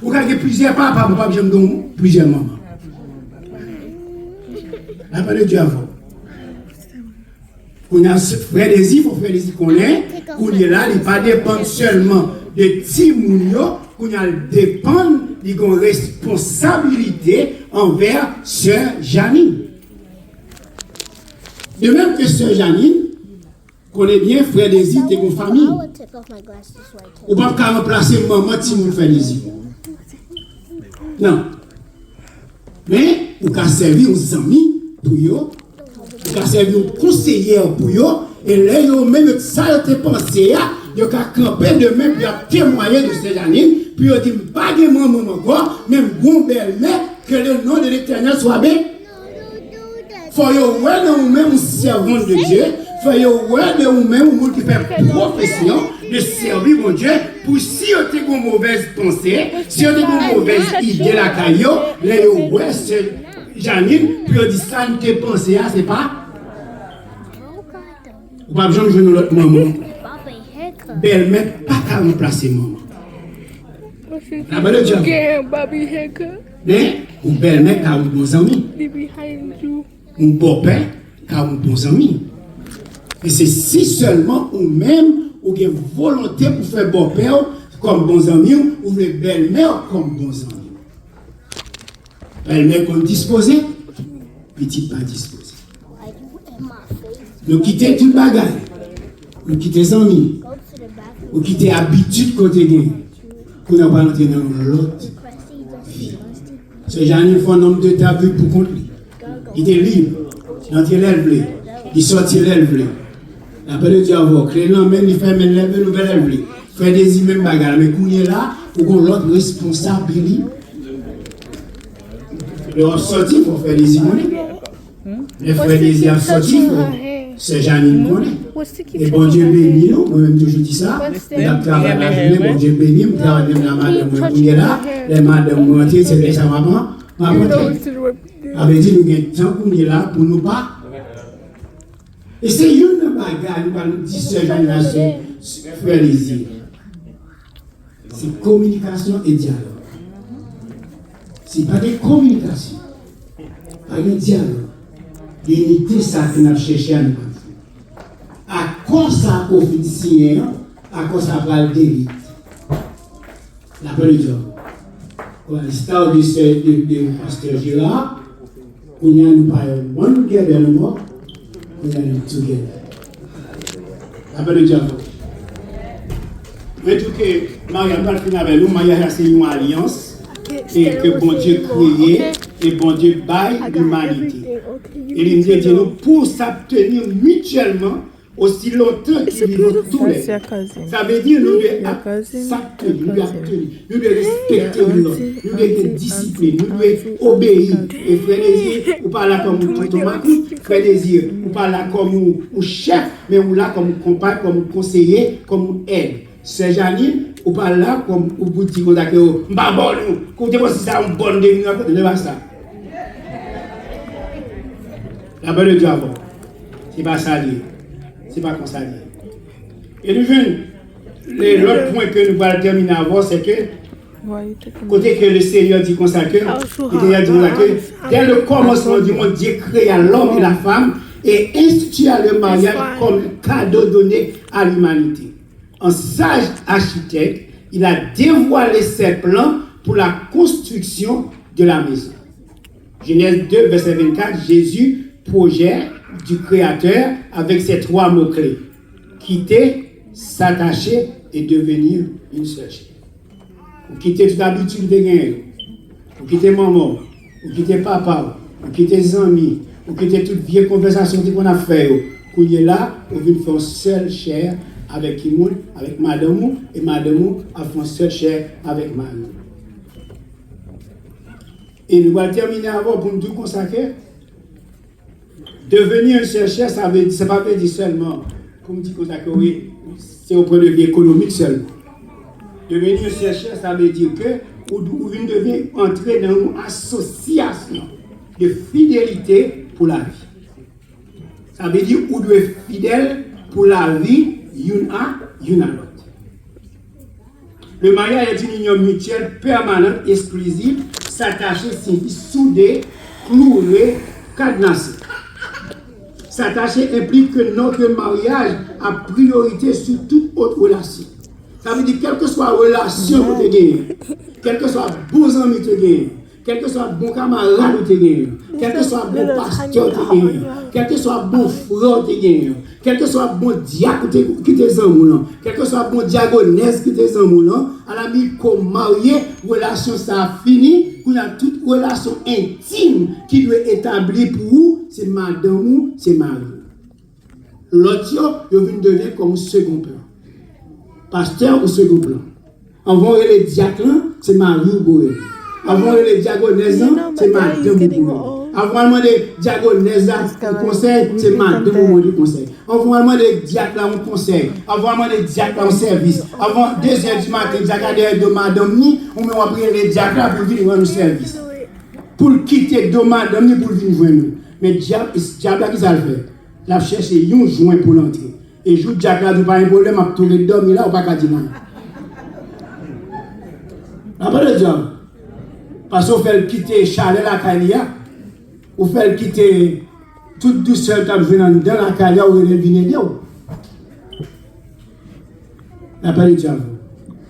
ou avez plusieurs papas, pas j'aime donc plusieurs mamans. La parole de Dieu avant. On a frère Désir, il faut faire des qu'on est, qu'on est là, il ne pas dépendre seulement de Timounio, qu'on a dépendre d'une responsabilité envers sœur Janine. De même que sœur Janine, connaît bien frère Désir et une famille. Ou pas qu'à remplacer maman si vous faites Désir. Non. Mais vous pouvez servir aux amis pour eux, vous pouvez servir aux conseillers pour eux, et là, même ça, vous avez pensé, vous avez campé de même, vous avez témoigné de ces Janine, puis vous avez dit, pas de maman encore, même bon belle-mère, que le nom de l'Éternel soit bien. Faut que vous même servant de Dieu. Faut que vous même qui fait profession de servir mon Dieu. Pour si vous avez une mauvaise pensée, si vous avez une mauvaise idée la caillou, là vous c'est Janine, puis vous dit ça ne te pensé c'est pas. Vous pas besoin de jouer l'autre maman. Belle-mère pas qu'à remplacer maman. La bonne Dieu. Mais ou belle-mère qui a un bon ami. Un beau-père qui a un bon ami. Et c'est si seulement ou même ou avez volonté pour faire beau-père comme bons amis ou les belles-mères comme bons amis. Belle-mère comme disposée, petite pas disposée. Nous quittons tout le bagage. Nous quittons les amis. Nous quittons l'habitude côté gain. Pour ne pas entrer dans l'autre vie. Ce Janine fait un nombre de tabous pour contre lui. Il est libre. Il entre l'élève. Il sortit l'élève. Après le diable, créer l'emmène, il fait l'élève, nouvelle élève. Il fait des mêmes bagages. Mais quand il est là, il faut l'autre responsabilité. Le sorti, il faut faire des immonies. Les frères des hommes sortis, c'est Janine connaît. Et bon Dieu béni, moi-même toujours dis ça. Et après travail la journée, bon Dieu béni, je travaille même la madame, moi qui est là, les madames montent, c'est sa maman. Maman, avait dit, nous avons temps qu'on est là pour nous pas. Et c'est une bagarre, nous allons dire ce Janine, frère les yeux. C'est communication et dialogue. C'est pas de communication, pas de dialogue. L'unité, ça que nous cherchons à nous. À quoi ça officier, à quoi ça va le délit. La bonne Dieu. L'histoire du pasteur Gérard, on y a une paille, one together no more, on y a une together. La bonne Dieu. Mais tout que Maria va finir avec nous, Maria c'est une alliance. Et que bon Dieu créé et bon Dieu baille l'humanité. Et il nous dit nous pour s'abstenir mutuellement aussi longtemps qu'ils vivent tous les. Ça veut dire nous devons s'abstenir, nous devons respecter l'autre, nous devons discipliner, nous devons obéir. Et frère Désir, ou pas là comme tonton Macou, frère Désir, ou pas là comme chef, mais ou là comme compagne, comme conseiller, comme aide. C'est Janine, ou pas là, comme ou pour dire qu'on a que m'pa bon nous, qu'on te si ça une bonne devine de pas ça. La bonne de Dieu avant. C'est pas ça lié. C'est pas comme ça lié. Et nous venons, l'autre point que nous allons terminer avant, c'est que côté que le Seigneur dit comme ça que, dès le commencement du monde, Dieu créa l'homme et la femme et institua le mariage comme cadeau donné à l'humanité. Un sage architecte, il a dévoilé ses plans pour la construction de la maison. Genèse 2, verset 24, Jésus projette du Créateur avec ces trois mots-clés. Quitter, s'attacher et devenir une seule chair. Vous quittez toute habitude de gagner. Vous quittez maman, vous quittez papa, vous quittez les amis, vous quittez toute vieille conversation qu'on a fait. Vous êtes là, vous venez faire une seule chair avec Kimoun, avec madame, et madame a fait une seule chair avec Marie. Et nous allons terminer avant pour nous tout consacrer. Devenir une seule chair, ça ne pas dire seulement, comme dit consacrer, oui, c'est au point de vue économique seulement. Devenir une seule chair, ça veut dire que vous devez entrer dans une association de fidélité pour la vie. Ça veut dire que vous devez être fidèle pour la vie, une à l'autre. Le mariage est une union mutuelle permanente, exclusive, s'attacher signifie souder, clouer, cadenasser. S'attacher implique que notre mariage a priorité sur toute autre relation. Ça veut dire quelle que soit la relation que tu gagnes, quel que soit bon ami que tu gagnes, quel que soit bon camarade que tu gagnes, quel que soit bon pasteur que tu gagnes, quel que soit bon frère que tu gagnes, quel que soit bon diacre qui te zamoulant, quel que soit bon diagonesse qui te zamoulant, à la mi comme marié, relation ça a fini, qu'on a toute relation intime qui doit établir pour vous, c'est madame ou c'est mari. L'autre, il vient devenir comme second plan. Pasteur ou second plan. Avant les diacres, c'est Marie ou Boé. Avant les diagonesses, c'est madame ou Boé. Avant les diagonesses, le conseil, c'est madame ou Boé conseil. Avant les diacres, on conseil. Avant les diacres, on service. Avant 2h du matin, diacre de madame ni, on va prier les diacres pour venir rendre service. Pour quitter de madame ni pour venir voir nous. Mais diable, qui ça le fait? La cherche un joint pour l'entrée. Et joue diacre, pas un problème, à tout les dormir là, ou pas qu'à dire. Après le diable. Parce qu'on fait quitter chalet la calia, ou fait quitter toute douceur qui vient dans la calia où il est venu. Après le diable.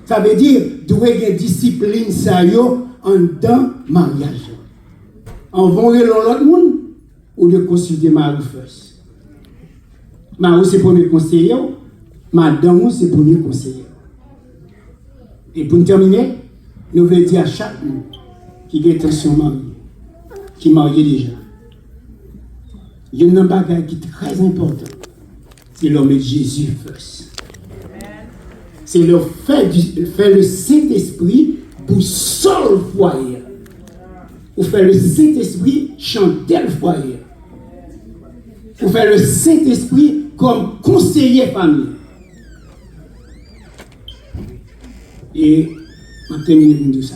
Ça veut dire doit y avoir discipline ça yo en dans mariage. En vont l'autre monde ou de consulter Marie first. Marie c'est premier conseiller, madame c'est premier conseiller. Et pour terminer, nous voulons dire à chaque monde qui est intention marié, qui est marié déjà. Il y a un bagage qui est très important. C'est l'homme de Jésus first. C'est le fait le Saint-Esprit pour seul foyer. Ou faire le Saint-Esprit chanter le foyer. Ou faire le Saint-Esprit comme conseiller famille. Et on termine pour tout ça.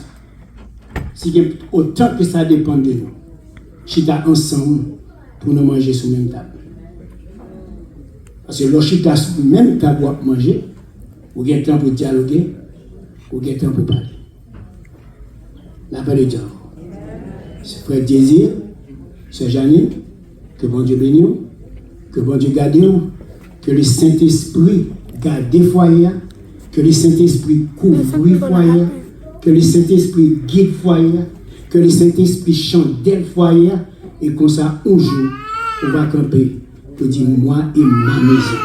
Si autant que ça dépend de nous, chita ensemble pour nous manger sur la même table. Parce que lorsque chita sur la même table pour manger, vous avez temps pour dialoguer, vous avez temps pour parler. La paix de Dieu. C'est frère Désir, c'est Janine, que bon Dieu bénisse, que bon Dieu garde nous, que le Saint-Esprit garde des foyers, que le Saint-Esprit couvre le foyer, que le Saint-Esprit guide le foyer, que le Saint-Esprit chante dès le foyer, et comme ça, un jour, on va camper pour dire moi et ma maison,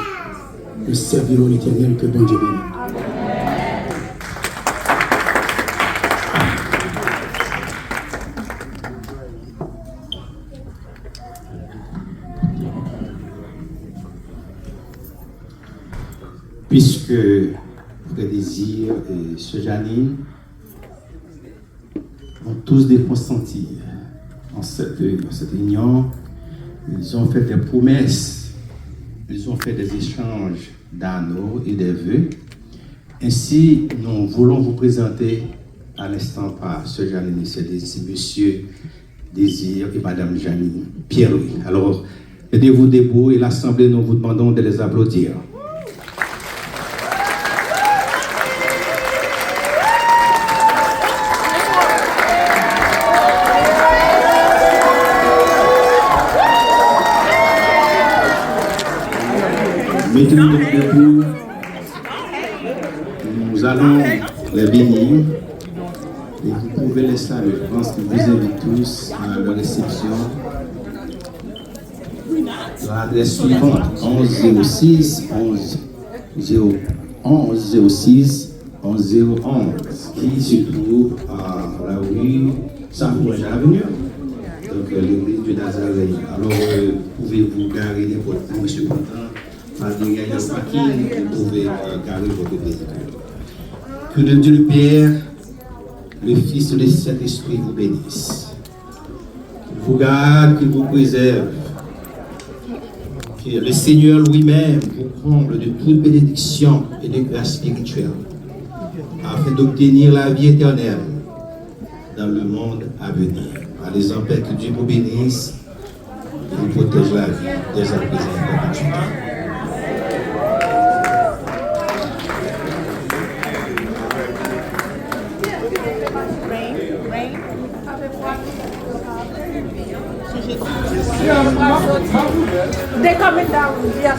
nous servirons l'Éternel, que bon Dieu bénisse. Puisque Frère Désir et Sœur Janine ont tous des consentis dans cette réunion, ils ont fait des promesses, ils ont fait des échanges d'anneaux et des vœux. Ainsi, nous voulons vous présenter à l'instant par Sœur Janine et Monsieur Désir et Madame Janine Pierre-Louis. Alors, mettez-vous debout et l'Assemblée, nous vous demandons de les applaudir. Mettez-vous debout. Nous allons les bénir. Et vous pouvez les saluer. Je pense que vous invite tous à la réception. L'adresse suivante, 1106 1011 qui se trouve à la rue Saint-Paul Avenue, donc l'église de Nazareth. Alors, pouvez-vous garer n'importe où, monsieur Content, derrière le parking, vous pouvez garer votre véhicule. Que le Dieu le Père, le Fils et le Saint-Esprit vous bénisse, qu'il vous garde, qu'il vous préserve, que le Seigneur lui-même vous comble de toute bénédiction et de grâce spirituelle, afin d'obtenir la vie éternelle dans le monde à venir. Allez en paix, que Dieu vous bénisse et vous protège la vie dès à présent et perpétuellement. They're coming down. Yeah.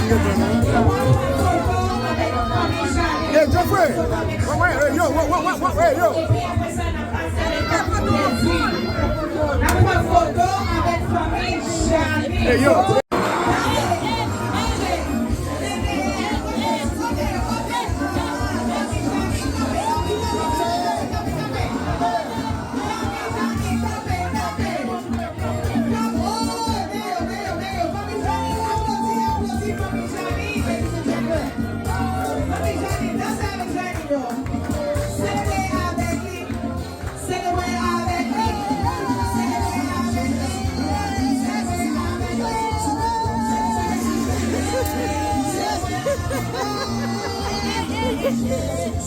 Yeah, Jeffrey. Hey, yo, what, hey, yo. Hey, yo. Yes.